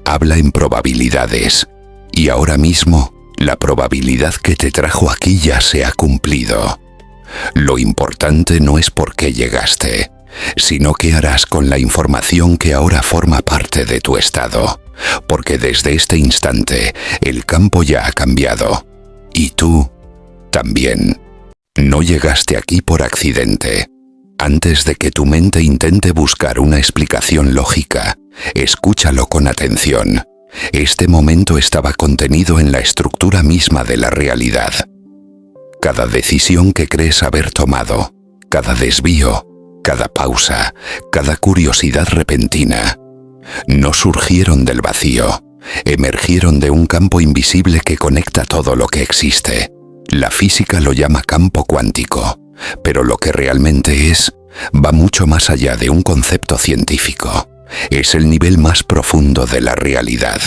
habla en probabilidades. Y ahora mismo, la probabilidad que te trajo aquí ya se ha cumplido. Lo importante no es por qué llegaste, sino qué harás con la información que ahora forma parte de tu estado, porque desde este instante el campo ya ha cambiado, y tú también. No llegaste aquí por accidente. Antes de que tu mente intente buscar una explicación lógica, escúchalo con atención. Este momento estaba contenido en la estructura misma de la realidad. Cada decisión que crees haber tomado, cada desvío, cada pausa, cada curiosidad repentina, no surgieron del vacío, emergieron de un campo invisible que conecta todo lo que existe. La física lo llama campo cuántico, pero lo que realmente es, va mucho más allá de un concepto científico. Es el nivel más profundo de la realidad.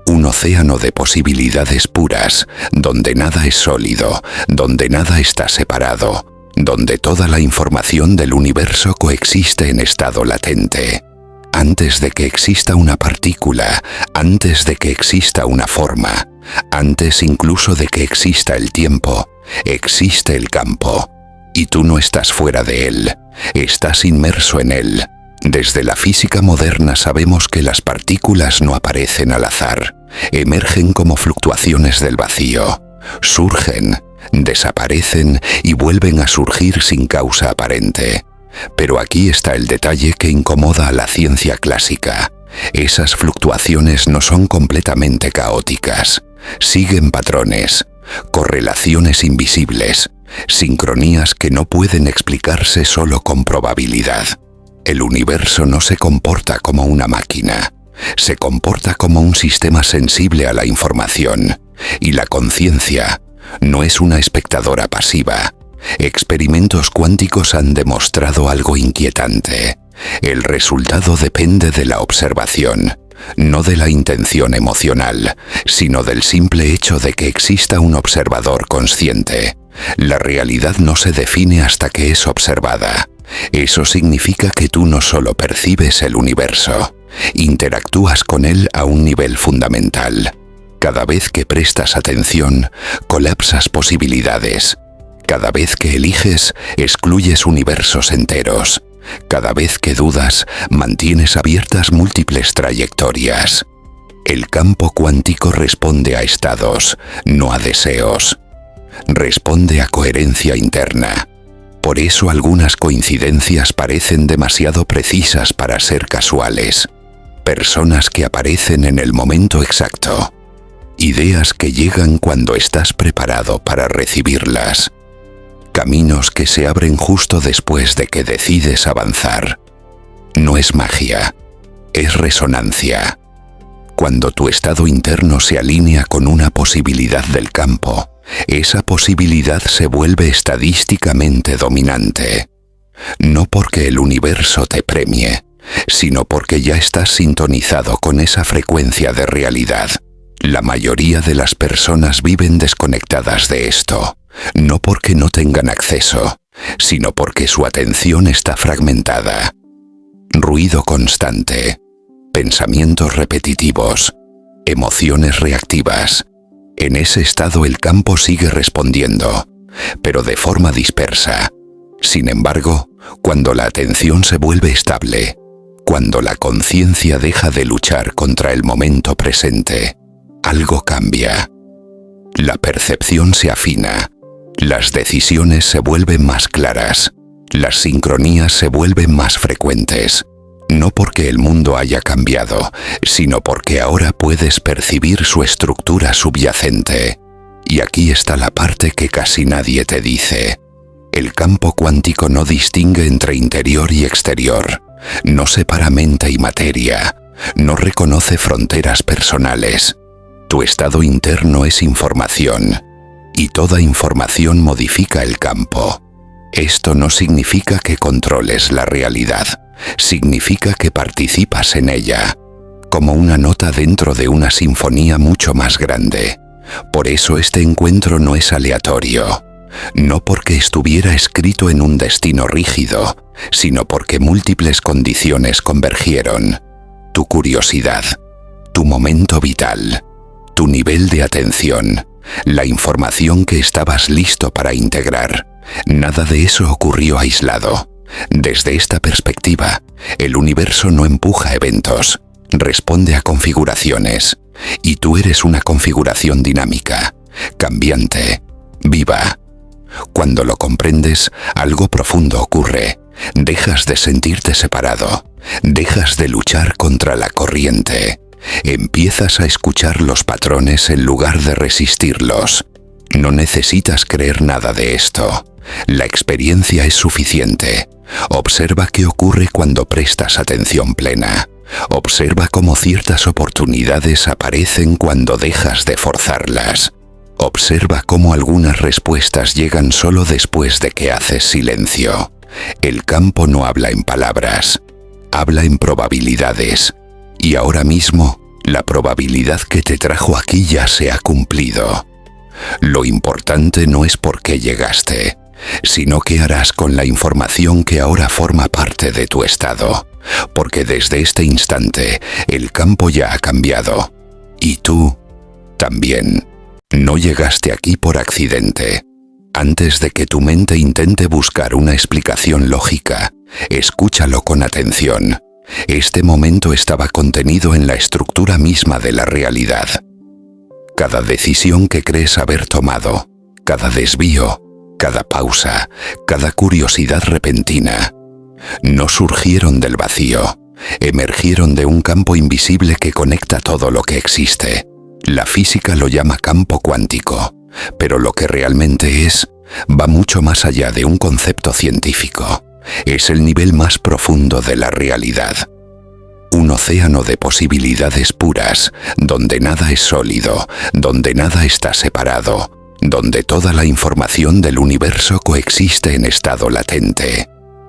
Un océano de posibilidades puras, donde nada es sólido, donde nada está separado, donde toda la información del universo coexiste en estado latente. Antes de que exista una partícula, antes de que exista una forma, antes incluso de que exista el tiempo, existe el campo. Y tú no estás fuera de él, estás inmerso en él. Desde la física moderna sabemos que las partículas no aparecen al azar, emergen como fluctuaciones del vacío, surgen, desaparecen y vuelven a surgir sin causa aparente. Pero aquí está el detalle que incomoda a la ciencia clásica. Esas fluctuaciones no son completamente caóticas, siguen patrones, correlaciones invisibles, sincronías que no pueden explicarse solo con probabilidad. El universo no se comporta como una máquina, se comporta como un sistema sensible a la información, y la conciencia no es una espectadora pasiva. Experimentos cuánticos han demostrado algo inquietante. El resultado depende de la observación, no de la intención emocional, sino del simple hecho de que exista un observador consciente. La realidad no se define hasta que es observada. Eso significa que tú no solo percibes el universo, interactúas con él a un nivel fundamental. Cada vez que prestas atención, colapsas posibilidades. Cada vez que eliges, excluyes universos enteros. Cada vez que dudas, mantienes abiertas múltiples trayectorias. El campo cuántico responde a estados, no a deseos. Responde a coherencia interna. Por eso algunas coincidencias parecen demasiado precisas para ser casuales. Personas que aparecen en el momento exacto. Ideas que llegan cuando estás preparado para recibirlas. Caminos que se abren justo después de que decides avanzar. No es magia, es resonancia. Cuando tu estado interno se alinea con una posibilidad del campo, esa posibilidad se vuelve estadísticamente dominante. No porque el universo te premie, sino porque ya estás sintonizado con esa frecuencia de realidad. La mayoría de las personas viven desconectadas de esto, no porque no tengan acceso, sino porque su atención está fragmentada. Ruido constante, pensamientos repetitivos, emociones reactivas. En ese estado el campo sigue respondiendo, pero de forma dispersa. Sin embargo, cuando la atención se vuelve estable, cuando la conciencia deja de luchar contra el momento presente, algo cambia. La percepción se afina, las decisiones se vuelven más claras, las sincronías se vuelven más frecuentes. No porque el mundo haya cambiado, sino porque ahora puedes percibir su estructura subyacente. Y aquí está la parte que casi nadie te dice. El campo cuántico no distingue entre interior y exterior, no separa mente y materia, no reconoce fronteras personales. Tu estado interno es información, y toda información modifica el campo. Esto no significa que controles la realidad, significa que participas en ella, como una nota dentro de una sinfonía mucho más grande. Por eso este encuentro no es aleatorio, no porque estuviera escrito en un destino rígido, sino porque múltiples condiciones convergieron. Tu curiosidad, tu momento vital, tu nivel de atención, la información que estabas listo para integrar. Nada de eso ocurrió aislado. Desde esta perspectiva, el universo no empuja eventos, responde a configuraciones, y tú eres una configuración dinámica, cambiante, viva. Cuando lo comprendes, algo profundo ocurre. Dejas de sentirte separado, dejas de luchar contra la corriente, empiezas a escuchar los patrones en lugar de resistirlos. No necesitas creer nada de esto. La experiencia es suficiente. Observa qué ocurre cuando prestas atención plena. Observa cómo ciertas oportunidades aparecen cuando dejas de forzarlas. Observa cómo algunas respuestas llegan solo después de que haces silencio. El campo no habla en palabras, habla en probabilidades. Y ahora mismo, la probabilidad que te trajo aquí ya se ha cumplido. Lo importante no es por qué llegaste, sino qué harás con la información que ahora forma parte de tu estado, porque desde este instante el campo ya ha cambiado, y tú también. No llegaste aquí por accidente. Antes de que tu mente intente buscar una explicación lógica, escúchalo con atención. Este momento estaba contenido en la estructura misma de la realidad. Cada decisión que crees haber tomado, cada desvío, cada pausa, cada curiosidad repentina, no surgieron del vacío, emergieron de un campo invisible que conecta todo lo que existe. La física lo llama campo cuántico, pero lo que realmente es, va mucho más allá de un concepto científico. Es el nivel más profundo de la realidad. Un océano de posibilidades puras, donde nada es sólido, donde nada está separado, donde toda la información del universo coexiste en estado latente.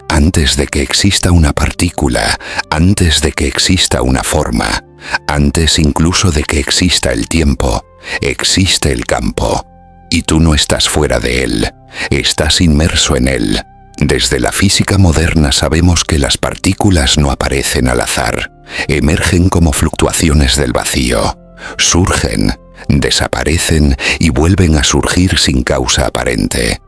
Antes de que exista una partícula, antes de que exista una forma, antes incluso de que exista el tiempo, existe el campo. Y tú no estás fuera de él, estás inmerso en él. Desde la física moderna sabemos que las partículas no aparecen al azar, emergen como fluctuaciones del vacío, surgen, desaparecen y vuelven a surgir sin causa aparente.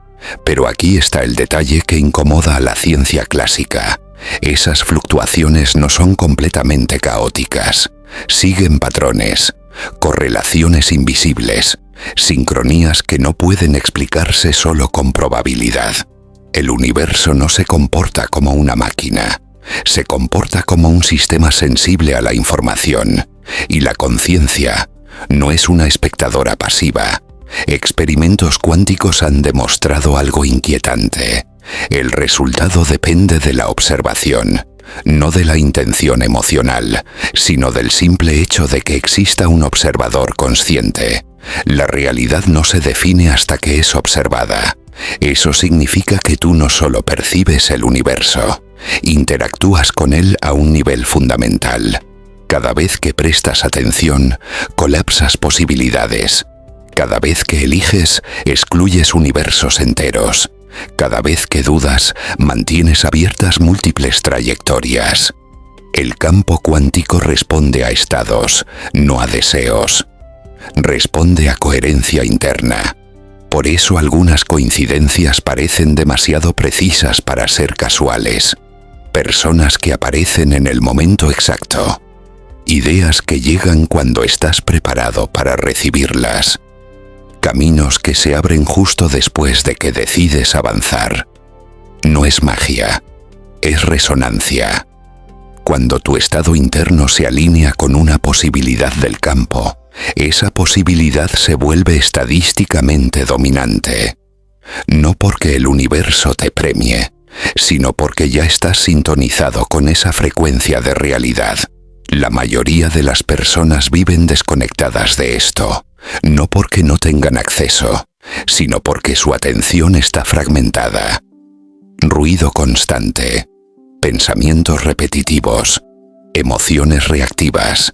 Pero aquí está el detalle que incomoda a la ciencia clásica. Esas fluctuaciones no son completamente caóticas, siguen patrones, correlaciones invisibles, sincronías que no pueden explicarse solo con probabilidad. El universo no se comporta como una máquina, se comporta como un sistema sensible a la información, y la conciencia no es una espectadora pasiva. Experimentos cuánticos han demostrado algo inquietante. El resultado depende de la observación, no de la intención emocional, sino del simple hecho de que exista un observador consciente. La realidad no se define hasta que es observada. Eso significa que tú no solo percibes el universo, interactúas con él a un nivel fundamental. Cada vez que prestas atención, colapsas posibilidades. Cada vez que eliges, excluyes universos enteros. Cada vez que dudas, mantienes abiertas múltiples trayectorias. El campo cuántico responde a estados, no a deseos. Responde a coherencia interna. Por eso algunas coincidencias parecen demasiado precisas para ser casuales. Personas que aparecen en el momento exacto. Ideas que llegan cuando estás preparado para recibirlas. Caminos que se abren justo después de que decides avanzar. No es magia, es resonancia. Cuando tu estado interno se alinea con una posibilidad del campo, esa posibilidad se vuelve estadísticamente dominante. No porque el universo te premie, sino porque ya estás sintonizado con esa frecuencia de realidad. La mayoría de las personas viven desconectadas de esto, no porque no tengan acceso, sino porque su atención está fragmentada. Ruido constante, pensamientos repetitivos, emociones reactivas.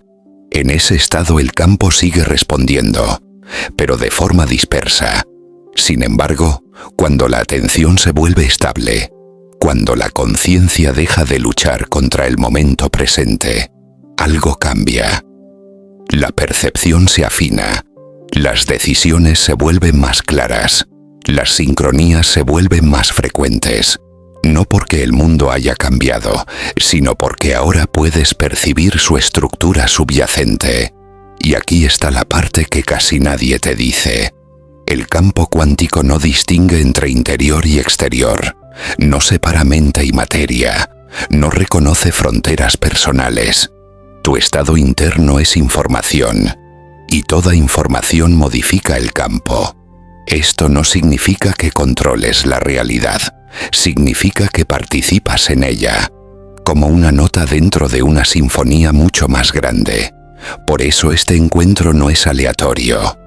En ese estado el campo sigue respondiendo, pero de forma dispersa. Sin embargo, cuando la atención se vuelve estable, cuando la conciencia deja de luchar contra el momento presente, algo cambia. La percepción se afina, las decisiones se vuelven más claras, las sincronías se vuelven más frecuentes. No porque el mundo haya cambiado, sino porque ahora puedes percibir su estructura subyacente. Y aquí está la parte que casi nadie te dice. El campo cuántico no distingue entre interior y exterior, no separa mente y materia, no reconoce fronteras personales. Tu estado interno es información, y toda información modifica el campo. Esto no significa que controles la realidad. Significa que participas en ella, como una nota dentro de una sinfonía mucho más grande. Por eso este encuentro no es aleatorio,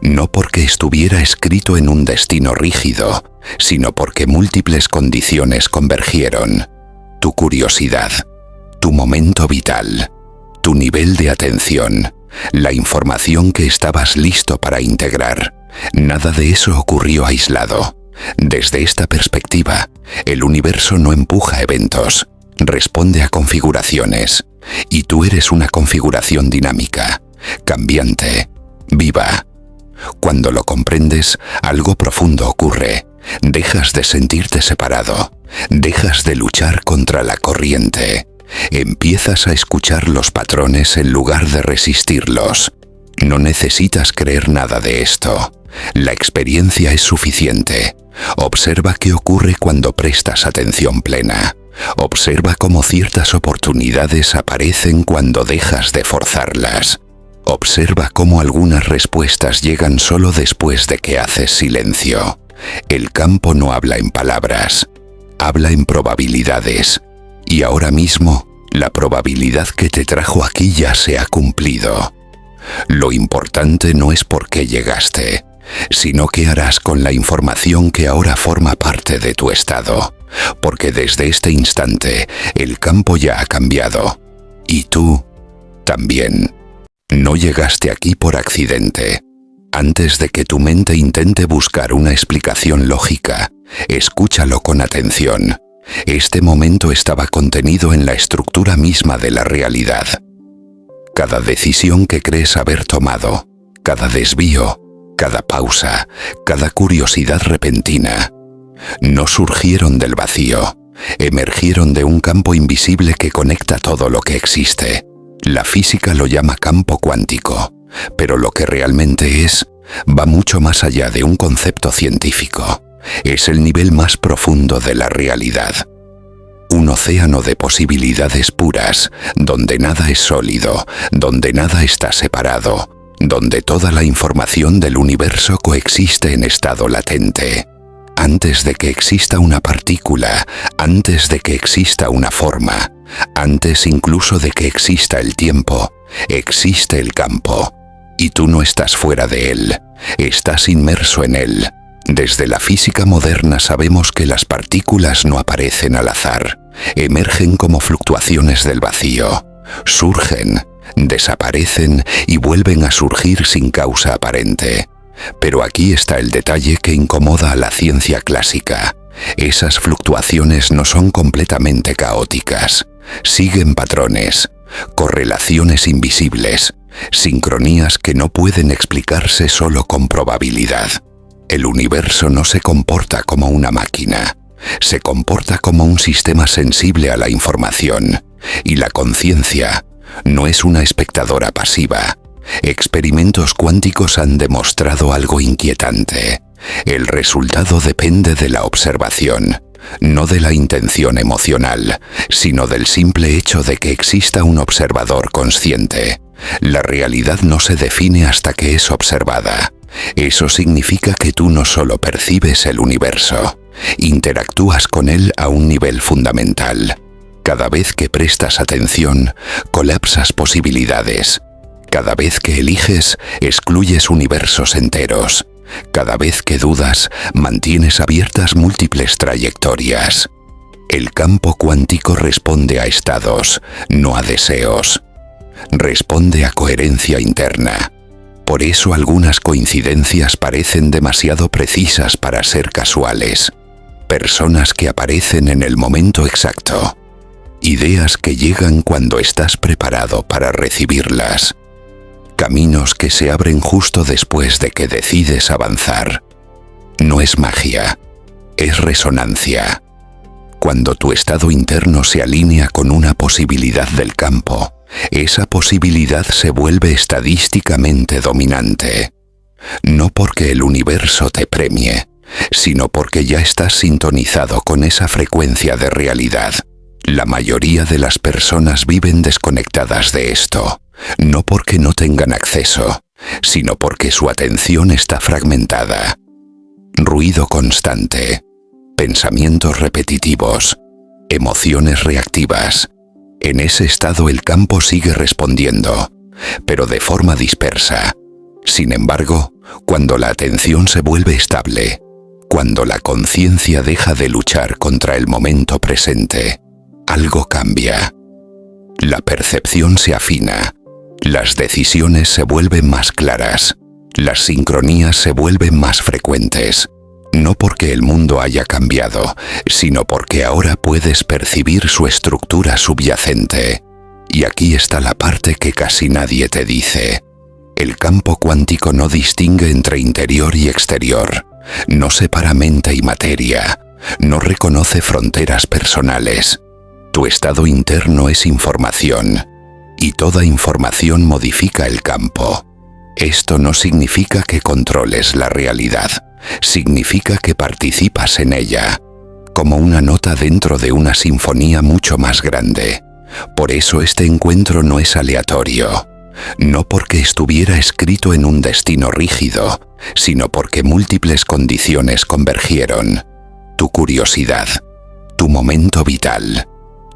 no porque estuviera escrito en un destino rígido, sino porque múltiples condiciones convergieron. Tu curiosidad, tu momento vital, tu nivel de atención, la información que estabas listo para integrar. Nada de eso ocurrió aislado. Desde esta perspectiva, el universo no empuja eventos, responde a configuraciones, y tú eres una configuración dinámica, cambiante, viva. Cuando lo comprendes, algo profundo ocurre. Dejas de sentirte separado, dejas de luchar contra la corriente, empiezas a escuchar los patrones en lugar de resistirlos. No necesitas creer nada de esto. La experiencia es suficiente. Observa qué ocurre cuando prestas atención plena. Observa cómo ciertas oportunidades aparecen cuando dejas de forzarlas. Observa cómo algunas respuestas llegan solo después de que haces silencio. El campo no habla en palabras, habla en probabilidades. Y ahora mismo, la probabilidad que te trajo aquí ya se ha cumplido. Lo importante no es por qué llegaste, sino qué harás con la información que ahora forma parte de tu estado, porque desde este instante el campo ya ha cambiado, y tú también. No llegaste aquí por accidente. Antes de que tu mente intente buscar una explicación lógica, escúchalo con atención. Este momento estaba contenido en la estructura misma de la realidad. Cada decisión que crees haber tomado, cada desvío, cada pausa, cada curiosidad repentina, no surgieron del vacío, emergieron de un campo invisible que conecta todo lo que existe. La física lo llama campo cuántico, pero lo que realmente es, va mucho más allá de un concepto científico. Es el nivel más profundo de la realidad. Un océano de posibilidades puras, donde nada es sólido, donde nada está separado, donde toda la información del universo coexiste en estado latente. Antes de que exista una partícula, antes de que exista una forma, antes incluso de que exista el tiempo, existe el campo. Y tú no estás fuera de él, estás inmerso en él. Desde la física moderna sabemos que las partículas no aparecen al azar, emergen como fluctuaciones del vacío, surgen, desaparecen y vuelven a surgir sin causa aparente. Pero aquí está el detalle que incomoda a la ciencia clásica. Esas fluctuaciones no son completamente caóticas. Siguen patrones, correlaciones invisibles, sincronías que no pueden explicarse solo con probabilidad. El universo no se comporta como una máquina, se comporta como un sistema sensible a la información, y la conciencia no es una espectadora pasiva. Experimentos cuánticos han demostrado algo inquietante. El resultado depende de la observación, no de la intención emocional, sino del simple hecho de que exista un observador consciente. La realidad no se define hasta que es observada. Eso significa que tú no solo percibes el universo, interactúas con él a un nivel fundamental. Cada vez que prestas atención, colapsas posibilidades. Cada vez que eliges, excluyes universos enteros. Cada vez que dudas, mantienes abiertas múltiples trayectorias. El campo cuántico responde a estados, no a deseos. Responde a coherencia interna. Por eso algunas coincidencias parecen demasiado precisas para ser casuales. Personas que aparecen en el momento exacto. Ideas que llegan cuando estás preparado para recibirlas. Caminos que se abren justo después de que decides avanzar. No es magia, es resonancia. Cuando tu estado interno se alinea con una posibilidad del campo, esa posibilidad se vuelve estadísticamente dominante. No porque el universo te premie, sino porque ya estás sintonizado con esa frecuencia de realidad. La mayoría de las personas viven desconectadas de esto. No porque no tengan acceso, sino porque su atención está fragmentada. Ruido constante, pensamientos repetitivos, emociones reactivas. En ese estado el campo sigue respondiendo, pero de forma dispersa. Sin embargo, cuando la atención se vuelve estable, cuando la conciencia deja de luchar contra el momento presente, algo cambia. La percepción se afina. Las decisiones se vuelven más claras, las sincronías se vuelven más frecuentes, no porque el mundo haya cambiado, sino porque ahora puedes percibir su estructura subyacente. Y aquí está la parte que casi nadie te dice. El campo cuántico no distingue entre interior y exterior, no separa mente y materia, no reconoce fronteras personales. Tu estado interno es información. Y toda información modifica el campo. Esto no significa que controles la realidad, significa que participas en ella, como una nota dentro de una sinfonía mucho más grande. Por eso este encuentro no es aleatorio, no porque estuviera escrito en un destino rígido, sino porque múltiples condiciones convergieron. Tu curiosidad, tu momento vital,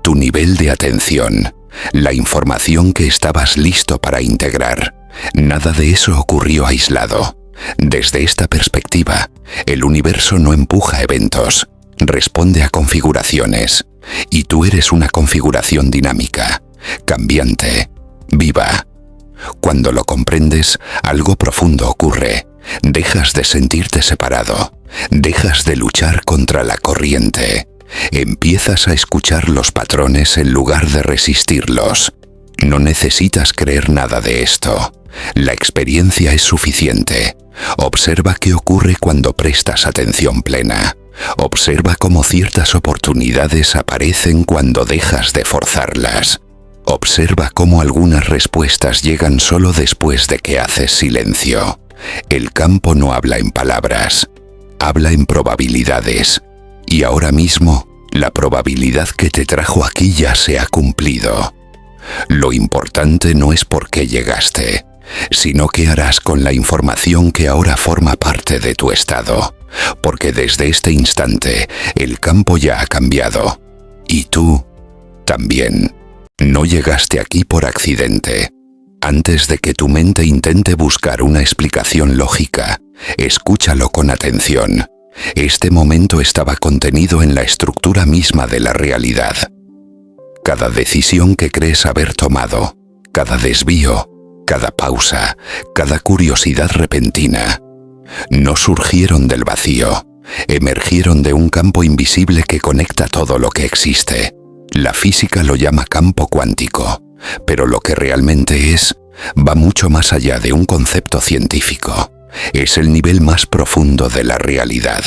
tu nivel de atención, la información que estabas listo para integrar. Nada de eso ocurrió aislado. Desde esta perspectiva, el universo no empuja eventos, responde a configuraciones, y tú eres una configuración dinámica, cambiante, viva. Cuando lo comprendes, algo profundo ocurre. Dejas de sentirte separado, dejas de luchar contra la corriente. Empiezas a escuchar los patrones en lugar de resistirlos. No necesitas creer nada de esto. La experiencia es suficiente. Observa qué ocurre cuando prestas atención plena. Observa cómo ciertas oportunidades aparecen cuando dejas de forzarlas. Observa cómo algunas respuestas llegan solo después de que haces silencio. El campo no habla en palabras, habla en probabilidades. Y ahora mismo, la probabilidad que te trajo aquí ya se ha cumplido. Lo importante no es por qué llegaste, sino qué harás con la información que ahora forma parte de tu estado, porque desde este instante el campo ya ha cambiado. Y tú también. No llegaste aquí por accidente. Antes de que tu mente intente buscar una explicación lógica, escúchalo con atención. Este momento estaba contenido en la estructura misma de la realidad. Cada decisión que crees haber tomado, cada desvío, cada pausa, cada curiosidad repentina. No surgieron del vacío, emergieron de un campo invisible que conecta todo lo que existe. La física lo llama campo cuántico, pero lo que realmente es va mucho más allá de un concepto científico. Es el nivel más profundo de la realidad.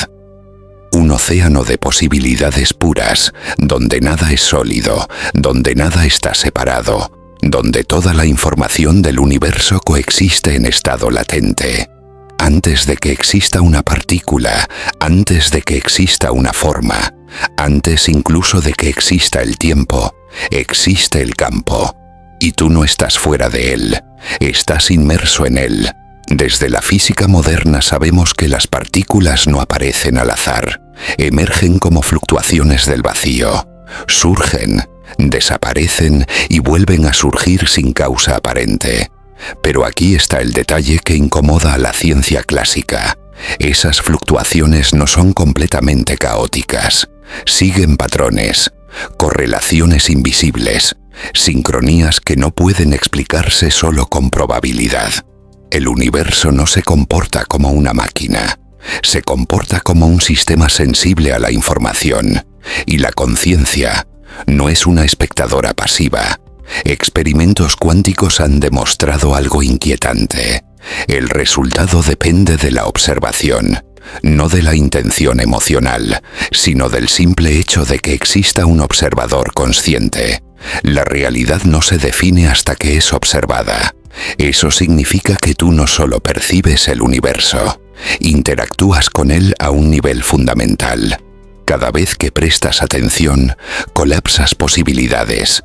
Un océano de posibilidades puras, donde nada es sólido, donde nada está separado, donde toda la información del universo coexiste en estado latente. Antes de que exista una partícula, antes de que exista una forma, antes incluso de que exista el tiempo, existe el campo. Y tú no estás fuera de él, estás inmerso en él. Desde la física moderna sabemos que las partículas no aparecen al azar, emergen como fluctuaciones del vacío, surgen, desaparecen y vuelven a surgir sin causa aparente. Pero aquí está el detalle que incomoda a la ciencia clásica. Esas fluctuaciones no son completamente caóticas, siguen patrones, correlaciones invisibles, sincronías que no pueden explicarse solo con probabilidad. El universo no se comporta como una máquina, se comporta como un sistema sensible a la información, y la conciencia no es una espectadora pasiva. Experimentos cuánticos han demostrado algo inquietante. El resultado depende de la observación, no de la intención emocional, sino del simple hecho de que exista un observador consciente. La realidad no se define hasta que es observada. Eso significa que tú no solo percibes el universo, interactúas con él a un nivel fundamental. Cada vez que prestas atención, colapsas posibilidades.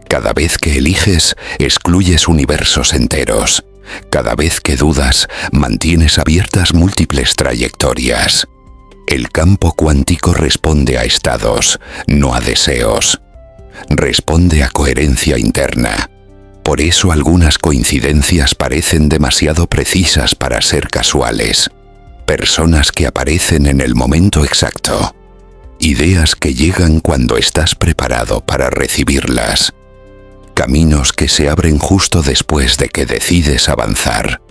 Cada vez que eliges, excluyes universos enteros. Cada vez que dudas, mantienes abiertas múltiples trayectorias. El campo cuántico responde a estados, no a deseos. Responde a coherencia interna. Por eso algunas coincidencias parecen demasiado precisas para ser casuales. Personas que aparecen en el momento exacto. Ideas que llegan cuando estás preparado para recibirlas. Caminos que se abren justo después de que decides avanzar.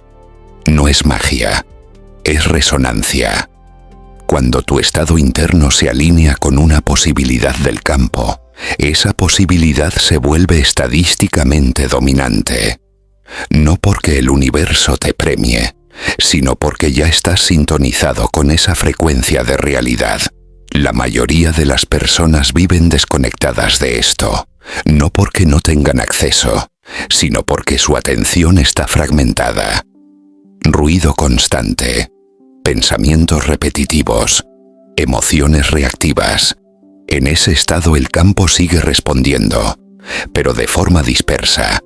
No es magia, es resonancia. Cuando tu estado interno se alinea con una posibilidad del campo, esa posibilidad se vuelve estadísticamente dominante. No porque el universo te premie, sino porque ya estás sintonizado con esa frecuencia de realidad. La mayoría de las personas viven desconectadas de esto, no porque no tengan acceso, sino porque su atención está fragmentada. Ruido constante, pensamientos repetitivos, emociones reactivas. En ese estado el campo sigue respondiendo, pero de forma dispersa.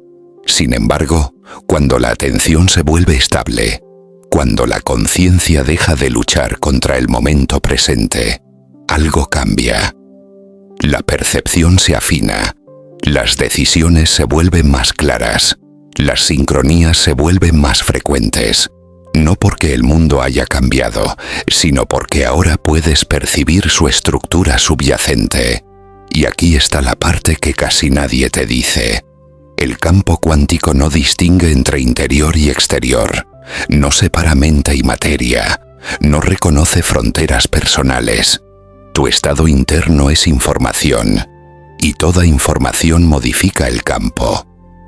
Sin embargo, cuando la atención se vuelve estable, cuando la conciencia deja de luchar contra el momento presente, algo cambia. La percepción se afina, las decisiones se vuelven más claras, las sincronías se vuelven más frecuentes. No porque el mundo haya cambiado, sino porque ahora puedes percibir su estructura subyacente. Y aquí está la parte que casi nadie te dice. El campo cuántico no distingue entre interior y exterior, no separa mente y materia, no reconoce fronteras personales. Tu estado interno es información, y toda información modifica el campo.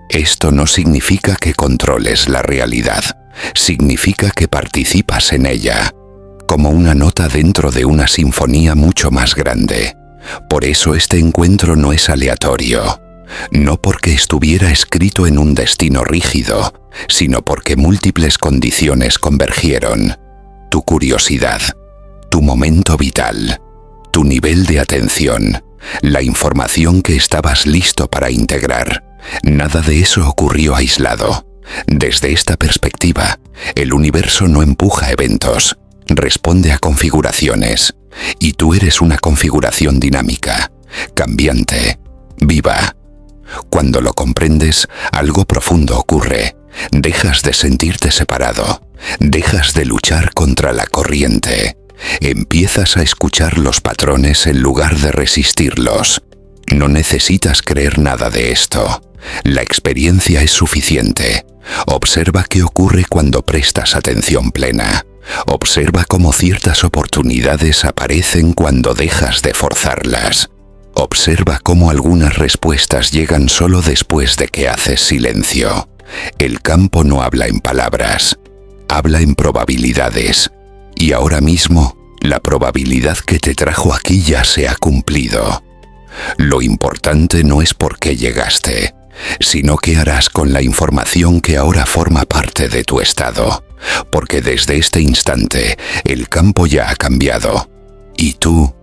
Esto no significa que controles la realidad. Significa que participas en ella, como una nota dentro de una sinfonía mucho más grande. Por eso este encuentro no es aleatorio, no porque estuviera escrito en un destino rígido, sino porque múltiples condiciones convergieron. Tu curiosidad, tu momento vital, tu nivel de atención, la información que estabas listo para integrar. Nada de eso ocurrió aislado. Desde esta perspectiva, el universo no empuja eventos, responde a configuraciones, y tú eres una configuración dinámica, cambiante, viva. Cuando lo comprendes, algo profundo ocurre. Dejas de sentirte separado, dejas de luchar contra la corriente, empiezas a escuchar los patrones en lugar de resistirlos. No necesitas creer nada de esto. La experiencia es suficiente. Observa qué ocurre cuando prestas atención plena. Observa cómo ciertas oportunidades aparecen cuando dejas de forzarlas. Observa cómo algunas respuestas llegan solo después de que haces silencio. El campo no habla en palabras, habla en probabilidades. Y ahora mismo, la probabilidad que te trajo aquí ya se ha cumplido. Lo importante no es por qué llegaste, sino qué harás con la información que ahora forma parte de tu estado. Porque desde este instante, el campo ya ha cambiado. Y tú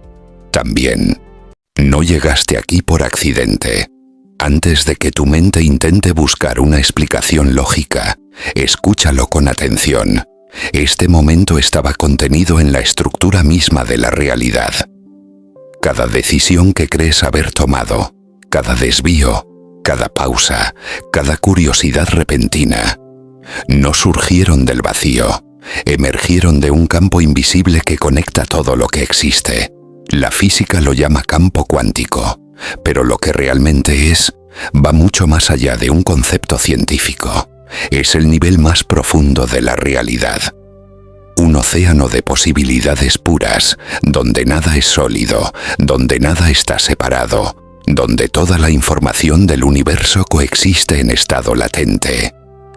también. No llegaste aquí por accidente. Antes de que tu mente intente buscar una explicación lógica, escúchalo con atención. Este momento estaba contenido en la estructura misma de la realidad. Cada decisión que crees haber tomado, cada desvío, cada pausa, cada curiosidad repentina, no surgieron del vacío, emergieron de un campo invisible que conecta todo lo que existe. La física lo llama campo cuántico, pero lo que realmente es, va mucho más allá de un concepto científico. Es el nivel más profundo de la realidad. Un océano de posibilidades puras, donde nada es sólido, donde nada está separado, donde toda la información del universo coexiste en estado latente.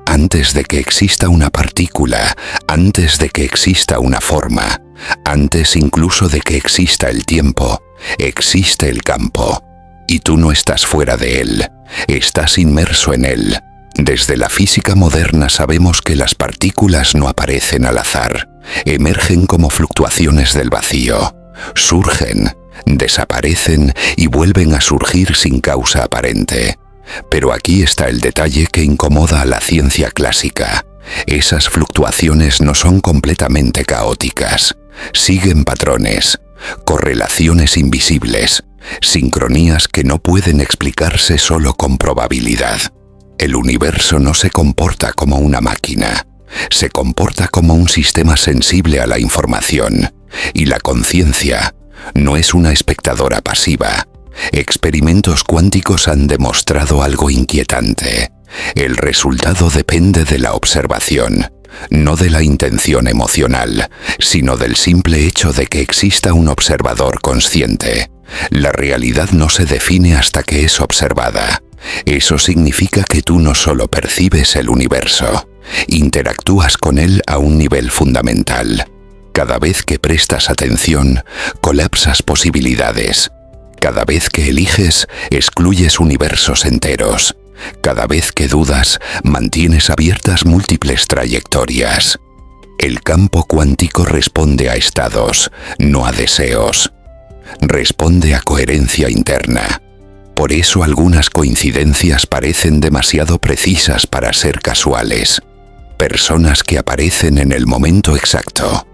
Antes de que exista una partícula, antes de que exista una forma, antes incluso de que exista el tiempo, existe el campo. Y tú no estás fuera de él, estás inmerso en él. Desde la física moderna sabemos que las partículas no aparecen al azar, emergen como fluctuaciones del vacío, surgen, desaparecen y vuelven a surgir sin causa aparente. Pero aquí está el detalle que incomoda a la ciencia clásica. Esas fluctuaciones no son completamente caóticas, siguen patrones, correlaciones invisibles, sincronías que no pueden explicarse solo con probabilidad. El universo no se comporta como una máquina, se comporta como un sistema sensible a la información, y la conciencia no es una espectadora pasiva. Experimentos cuánticos han demostrado algo inquietante. El resultado depende de la observación, no de la intención emocional, sino del simple hecho de que exista un observador consciente. La realidad no se define hasta que es observada. Eso significa que tú no solo percibes el universo, interactúas con él a un nivel fundamental. Cada vez que prestas atención, colapsas posibilidades. Cada vez que eliges, excluyes universos enteros. Cada vez que dudas, mantienes abiertas múltiples trayectorias. El campo cuántico responde a estados, no a deseos. Responde a coherencia interna. Por eso algunas coincidencias parecen demasiado precisas para ser casuales. Personas que aparecen en el momento exacto.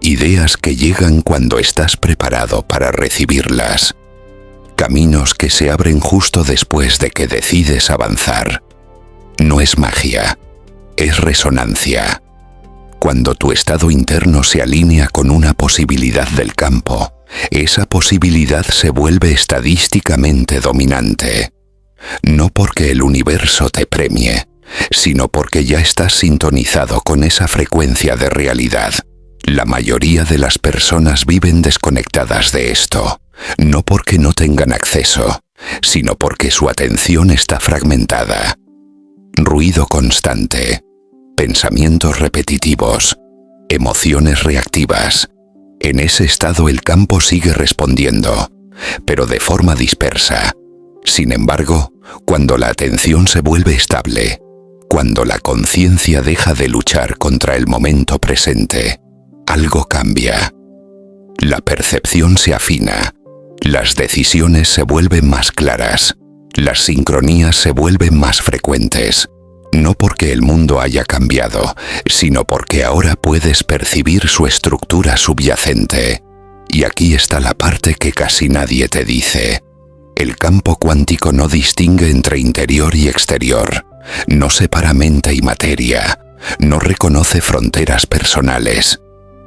Ideas que llegan cuando estás preparado para recibirlas. Caminos que se abren justo después de que decides avanzar. No es magia, es resonancia. Cuando tu estado interno se alinea con una posibilidad del campo, esa posibilidad se vuelve estadísticamente dominante. No porque el universo te premie, sino porque ya estás sintonizado con esa frecuencia de realidad. La mayoría de las personas viven desconectadas de esto, no porque no tengan acceso, sino porque su atención está fragmentada. Ruido constante, pensamientos repetitivos, emociones reactivas. En ese estado el campo sigue respondiendo, pero de forma dispersa. Sin embargo, cuando la atención se vuelve estable, cuando la conciencia deja de luchar contra el momento presente, algo cambia. La percepción se afina, las decisiones se vuelven más claras, las sincronías se vuelven más frecuentes. No porque el mundo haya cambiado, sino porque ahora puedes percibir su estructura subyacente. Y aquí está la parte que casi nadie te dice. El campo cuántico no distingue entre interior y exterior, no separa mente y materia, no reconoce fronteras personales.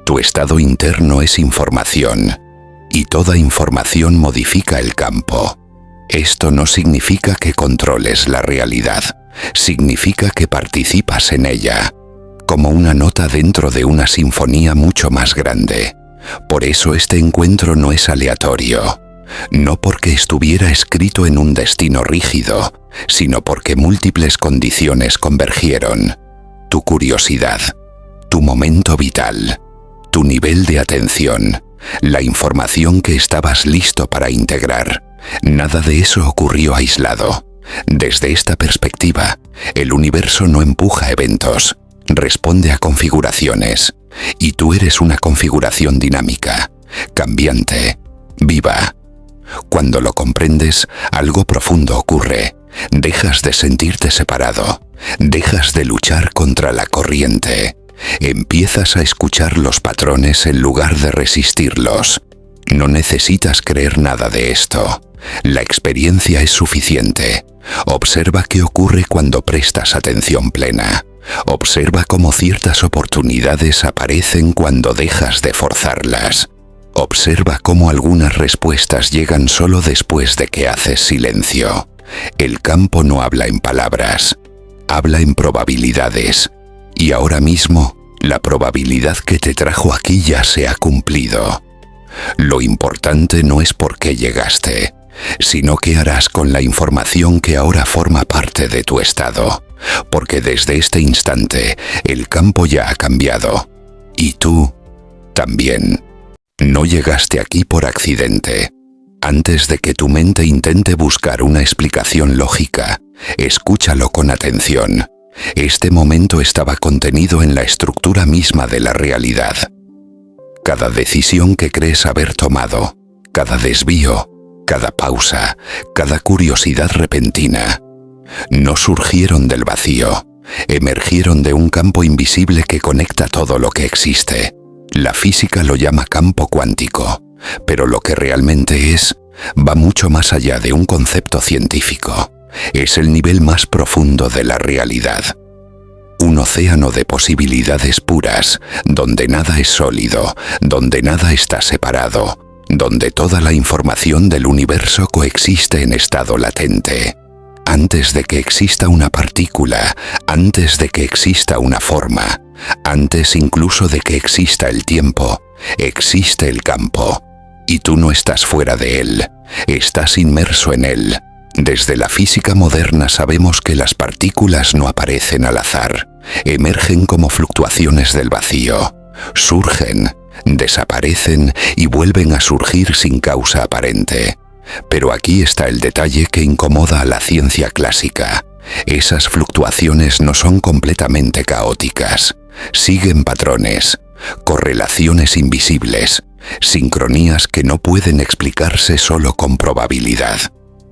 Tu estado interno es información, y toda información modifica el campo. Esto no significa que controles la realidad, significa que participas en ella, como una nota dentro de una sinfonía mucho más grande. Por eso este encuentro no es aleatorio, no porque estuviera escrito en un destino rígido, sino porque múltiples condiciones convergieron. Tu curiosidad, tu momento vital, tu nivel de atención, la información que estabas listo para integrar. Nada de eso ocurrió aislado. Desde esta perspectiva, el universo no empuja eventos, responde a configuraciones, y tú eres una configuración dinámica, cambiante, viva. Cuando lo comprendes, algo profundo ocurre. Dejas de sentirte separado, dejas de luchar contra la corriente, empiezas a escuchar los patrones en lugar de resistirlos. No necesitas creer nada de esto. La experiencia es suficiente. Observa qué ocurre cuando prestas atención plena. Observa cómo ciertas oportunidades aparecen cuando dejas de forzarlas. Observa cómo algunas respuestas llegan solo después de que haces silencio. El campo no habla en palabras, habla en probabilidades. Y ahora mismo, la probabilidad que te trajo aquí ya se ha cumplido. Lo importante no es por qué llegaste, sino qué harás con la información que ahora forma parte de tu estado, porque desde este instante el campo ya ha cambiado, y tú también. No llegaste aquí por accidente. Antes de que tu mente intente buscar una explicación lógica, escúchalo con atención. Este momento estaba contenido en la estructura misma de la realidad. Cada decisión que crees haber tomado, cada desvío, cada pausa, cada curiosidad repentina, no surgieron del vacío, emergieron de un campo invisible que conecta todo lo que existe. La física lo llama campo cuántico, pero lo que realmente es, va mucho más allá de un concepto científico. Es el nivel más profundo de la realidad. Un océano de posibilidades puras, donde nada es sólido, donde nada está separado, donde toda la información del universo coexiste en estado latente. Antes de que exista una partícula, antes de que exista una forma, antes incluso de que exista el tiempo, existe el campo. Y tú no estás fuera de él, estás inmerso en él. Desde la física moderna sabemos que las partículas no aparecen al azar, emergen como fluctuaciones del vacío, surgen, desaparecen y vuelven a surgir sin causa aparente. Pero aquí está el detalle que incomoda a la ciencia clásica. Esas fluctuaciones no son completamente caóticas, siguen patrones, correlaciones invisibles, sincronías que no pueden explicarse solo con probabilidad.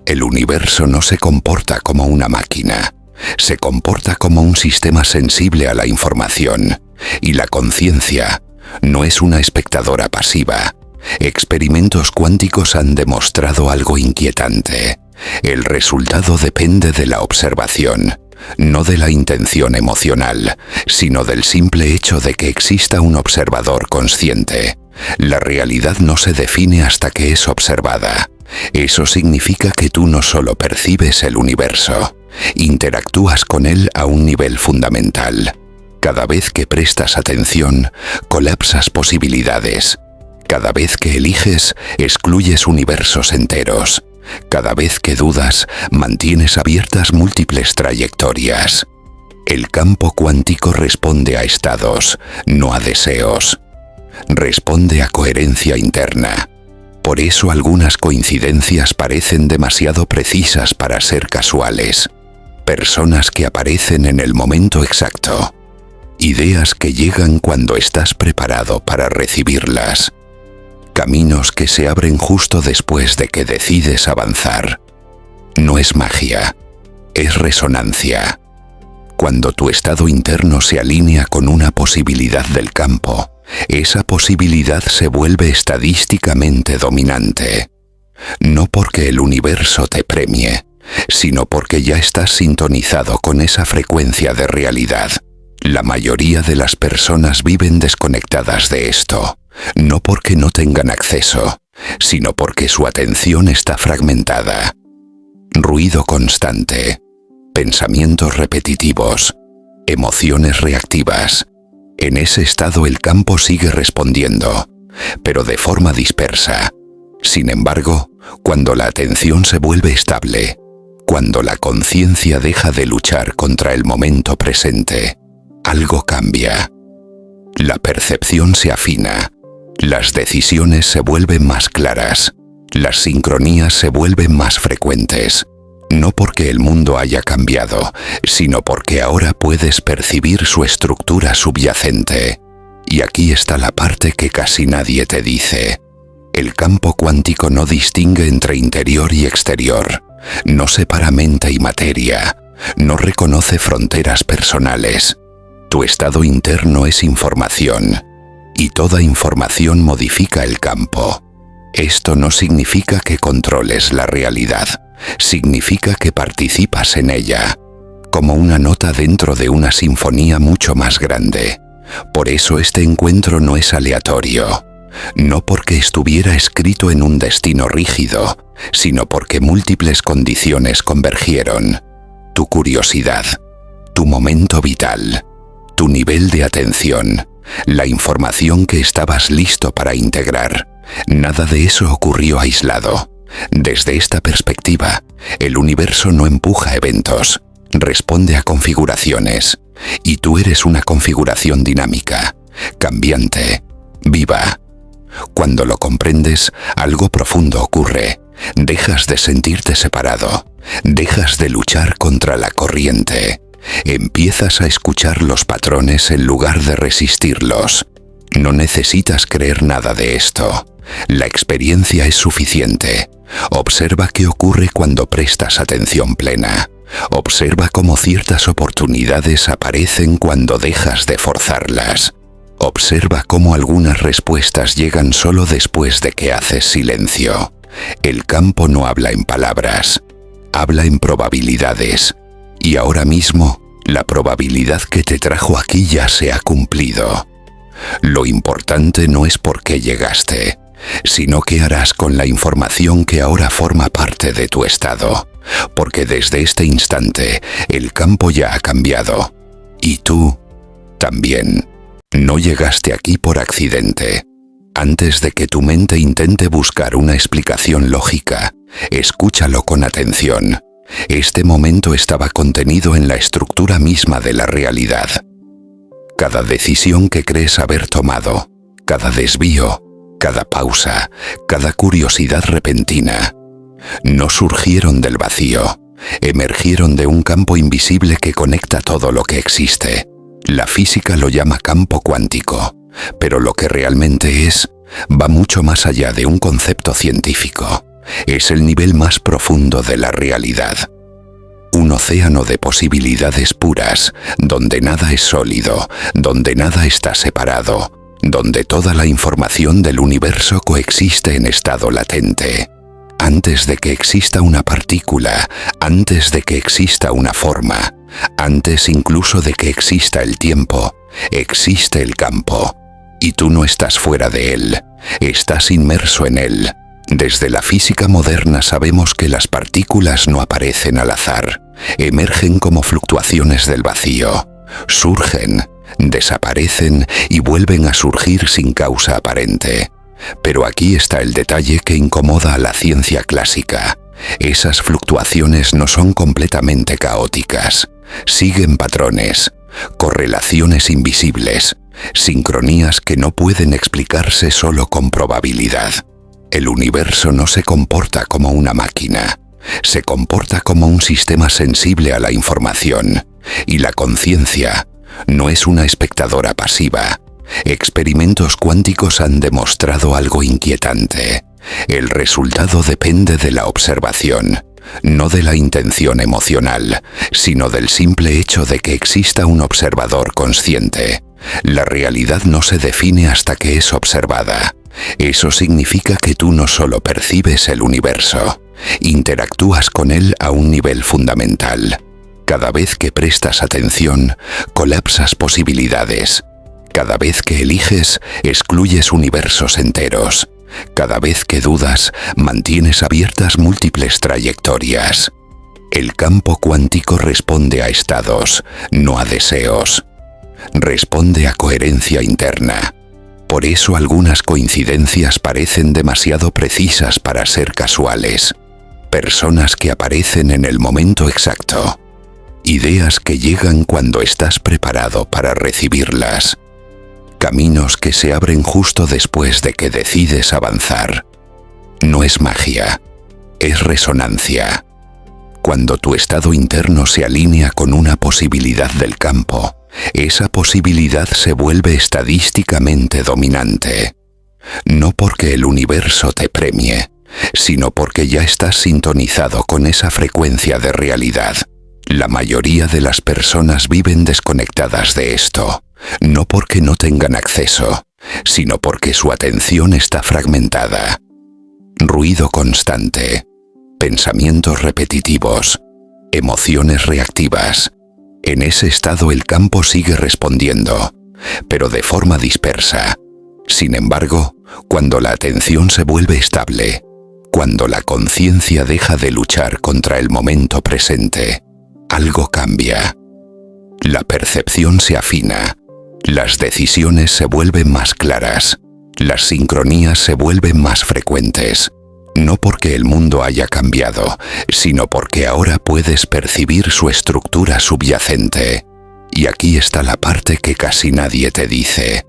El universo no se comporta como una máquina, se comporta como un sistema sensible a la información, y la conciencia no es una espectadora pasiva. Experimentos cuánticos han demostrado algo inquietante. El resultado depende de la observación, no de la intención emocional, sino del simple hecho de que exista un observador consciente. La realidad no se define hasta que es observada. Eso significa que tú no solo percibes el universo, interactúas con él a un nivel fundamental. Cada vez que prestas atención, colapsas posibilidades. Cada vez que eliges, excluyes universos enteros. Cada vez que dudas, mantienes abiertas múltiples trayectorias. El campo cuántico responde a estados, no a deseos. Responde a coherencia interna. Por eso algunas coincidencias parecen demasiado precisas para ser casuales. Personas que aparecen en el momento exacto. Ideas que llegan cuando estás preparado para recibirlas. Caminos que se abren justo después de que decides avanzar. No es magia, es resonancia. Cuando tu estado interno se alinea con una posibilidad del campo, esa posibilidad se vuelve estadísticamente dominante. No porque el universo te premie, sino porque ya estás sintonizado con esa frecuencia de realidad. La mayoría de las personas viven desconectadas de esto, no porque no tengan acceso, sino porque su atención está fragmentada. ruido constante, pensamientos repetitivos, emociones reactivas. En ese estado el campo sigue respondiendo, pero de forma dispersa. Sin embargo, cuando la atención se vuelve estable, cuando la conciencia deja de luchar contra el momento presente, algo cambia. La percepción se afina, las decisiones se vuelven más claras, las sincronías se vuelven más frecuentes. No porque el mundo haya cambiado, sino porque ahora puedes percibir su estructura subyacente. Y aquí está la parte que casi nadie te dice. El campo cuántico no distingue entre interior y exterior, no separa mente y materia, no reconoce fronteras personales. Tu estado interno es información, y toda información modifica el campo. Esto no significa que controles la realidad, significa que participas en ella, como una nota dentro de una sinfonía mucho más grande. Por eso este encuentro no es aleatorio, no porque estuviera escrito en un destino rígido, sino porque múltiples condiciones convergieron. Tu curiosidad, tu momento vital, tu nivel de atención, la información que estabas listo para integrar. Nada de eso ocurrió aislado. Desde esta perspectiva, el universo no empuja eventos, responde a configuraciones, y tú eres una configuración dinámica, cambiante, viva. Cuando lo comprendes, algo profundo ocurre. Dejas de sentirte separado, dejas de luchar contra la corriente, empiezas a escuchar los patrones en lugar de resistirlos. No necesitas creer nada de esto. La experiencia es suficiente. Observa qué ocurre cuando prestas atención plena. Observa cómo ciertas oportunidades aparecen cuando dejas de forzarlas. Observa cómo algunas respuestas llegan solo después de que haces silencio. El campo no habla en palabras, habla en probabilidades. Y ahora mismo, la probabilidad que te trajo aquí ya se ha cumplido. Lo importante no es por qué llegaste, sino qué harás con la información que ahora forma parte de tu estado, porque desde este instante el campo ya ha cambiado, y tú también. No llegaste aquí por accidente. Antes de que tu mente intente buscar una explicación lógica, escúchalo con atención. Este momento estaba contenido en la estructura misma de la realidad. Cada decisión que crees haber tomado, cada desvío, cada pausa, cada curiosidad repentina, no surgieron del vacío, emergieron de un campo invisible que conecta todo lo que existe. La física lo llama campo cuántico, pero lo que realmente es, va mucho más allá de un concepto científico. Es el nivel más profundo de la realidad. Un océano de posibilidades puras, donde nada es sólido, donde nada está separado, donde toda la información del universo coexiste en estado latente. Antes de que exista una partícula, antes de que exista una forma, antes incluso de que exista el tiempo, existe el campo. Y tú no estás fuera de él, estás inmerso en él. Desde la física moderna sabemos que las partículas no aparecen al azar, emergen como fluctuaciones del vacío, surgen, desaparecen y vuelven a surgir sin causa aparente. Pero aquí está el detalle que incomoda a la ciencia clásica. Esas fluctuaciones no son completamente caóticas, siguen patrones, correlaciones invisibles, sincronías que no pueden explicarse solo con probabilidad. El universo no se comporta como una máquina, se comporta como un sistema sensible a la información, y la conciencia no es una espectadora pasiva. Experimentos cuánticos han demostrado algo inquietante. El resultado depende de la observación, no de la intención emocional, sino del simple hecho de que exista un observador consciente. La realidad no se define hasta que es observada. Eso significa que tú no solo percibes el universo, interactúas con él a un nivel fundamental. Cada vez que prestas atención, colapsas posibilidades. Cada vez que eliges, excluyes universos enteros. Cada vez que dudas, mantienes abiertas múltiples trayectorias. El campo cuántico responde a estados, no a deseos. Responde a coherencia interna. Por eso algunas coincidencias parecen demasiado precisas para ser casuales. Personas que aparecen en el momento exacto. Ideas que llegan cuando estás preparado para recibirlas. Caminos que se abren justo después de que decides avanzar. No es magia, es resonancia. Cuando tu estado interno se alinea con una posibilidad del campo, esa posibilidad se vuelve estadísticamente dominante. No porque el universo te premie, sino porque ya estás sintonizado con esa frecuencia de realidad. La mayoría de las personas viven desconectadas de esto, no porque no tengan acceso, sino porque su atención está fragmentada. Ruido constante, pensamientos repetitivos, emociones reactivas. En ese estado el campo sigue respondiendo, pero de forma dispersa. Sin embargo, cuando la atención se vuelve estable, cuando la conciencia deja de luchar contra el momento presente, algo cambia. La percepción se afina, las decisiones se vuelven más claras, las sincronías se vuelven más frecuentes. No porque el mundo haya cambiado, sino porque ahora puedes percibir su estructura subyacente. Y aquí está la parte que casi nadie te dice.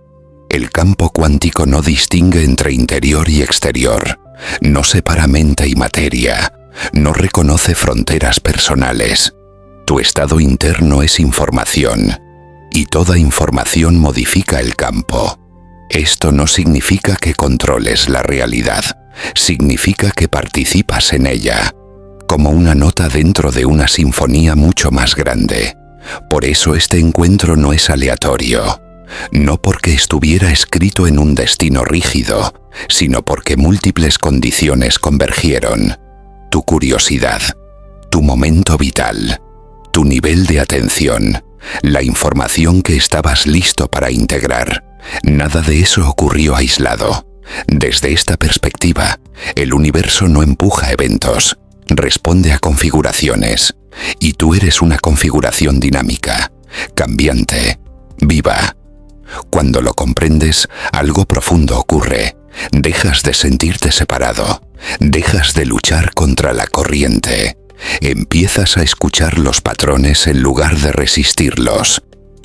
El campo cuántico no distingue entre interior y exterior, no separa mente y materia, no reconoce fronteras personales. Tu estado interno es información, y toda información modifica el campo. Esto no significa que controles la realidad, significa que participas en ella, como una nota dentro de una sinfonía mucho más grande. Por eso este encuentro no es aleatorio, no porque estuviera escrito en un destino rígido, sino porque múltiples condiciones convergieron. Tu curiosidad, tu momento vital, tu nivel de atención, la información que estabas listo para integrar. Nada de eso ocurrió aislado. Desde esta perspectiva, el universo no empuja eventos, responde a configuraciones, y tú eres una configuración dinámica, cambiante, viva. Cuando lo comprendes, algo profundo ocurre. Dejas de sentirte separado, dejas de luchar contra la corriente, empiezas a escuchar los patrones en lugar de resistirlos.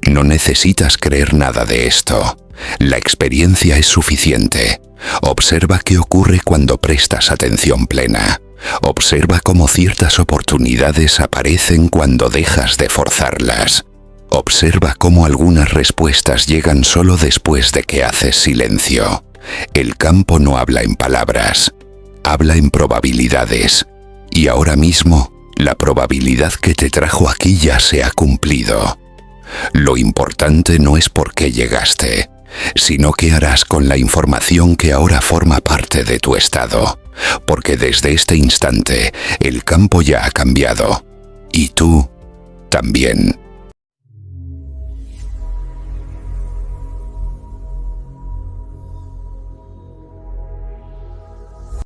No necesitas creer nada de esto. La experiencia es suficiente. Observa qué ocurre cuando prestas atención plena. Observa cómo ciertas oportunidades aparecen cuando dejas de forzarlas. Observa cómo algunas respuestas llegan solo después de que haces silencio. El campo no habla en palabras, habla en probabilidades. Y ahora mismo, la probabilidad que te trajo aquí ya se ha cumplido. Lo importante no es por qué llegaste, sino qué harás con la información que ahora forma parte de tu estado, porque desde este instante el campo ya ha cambiado, y tú también.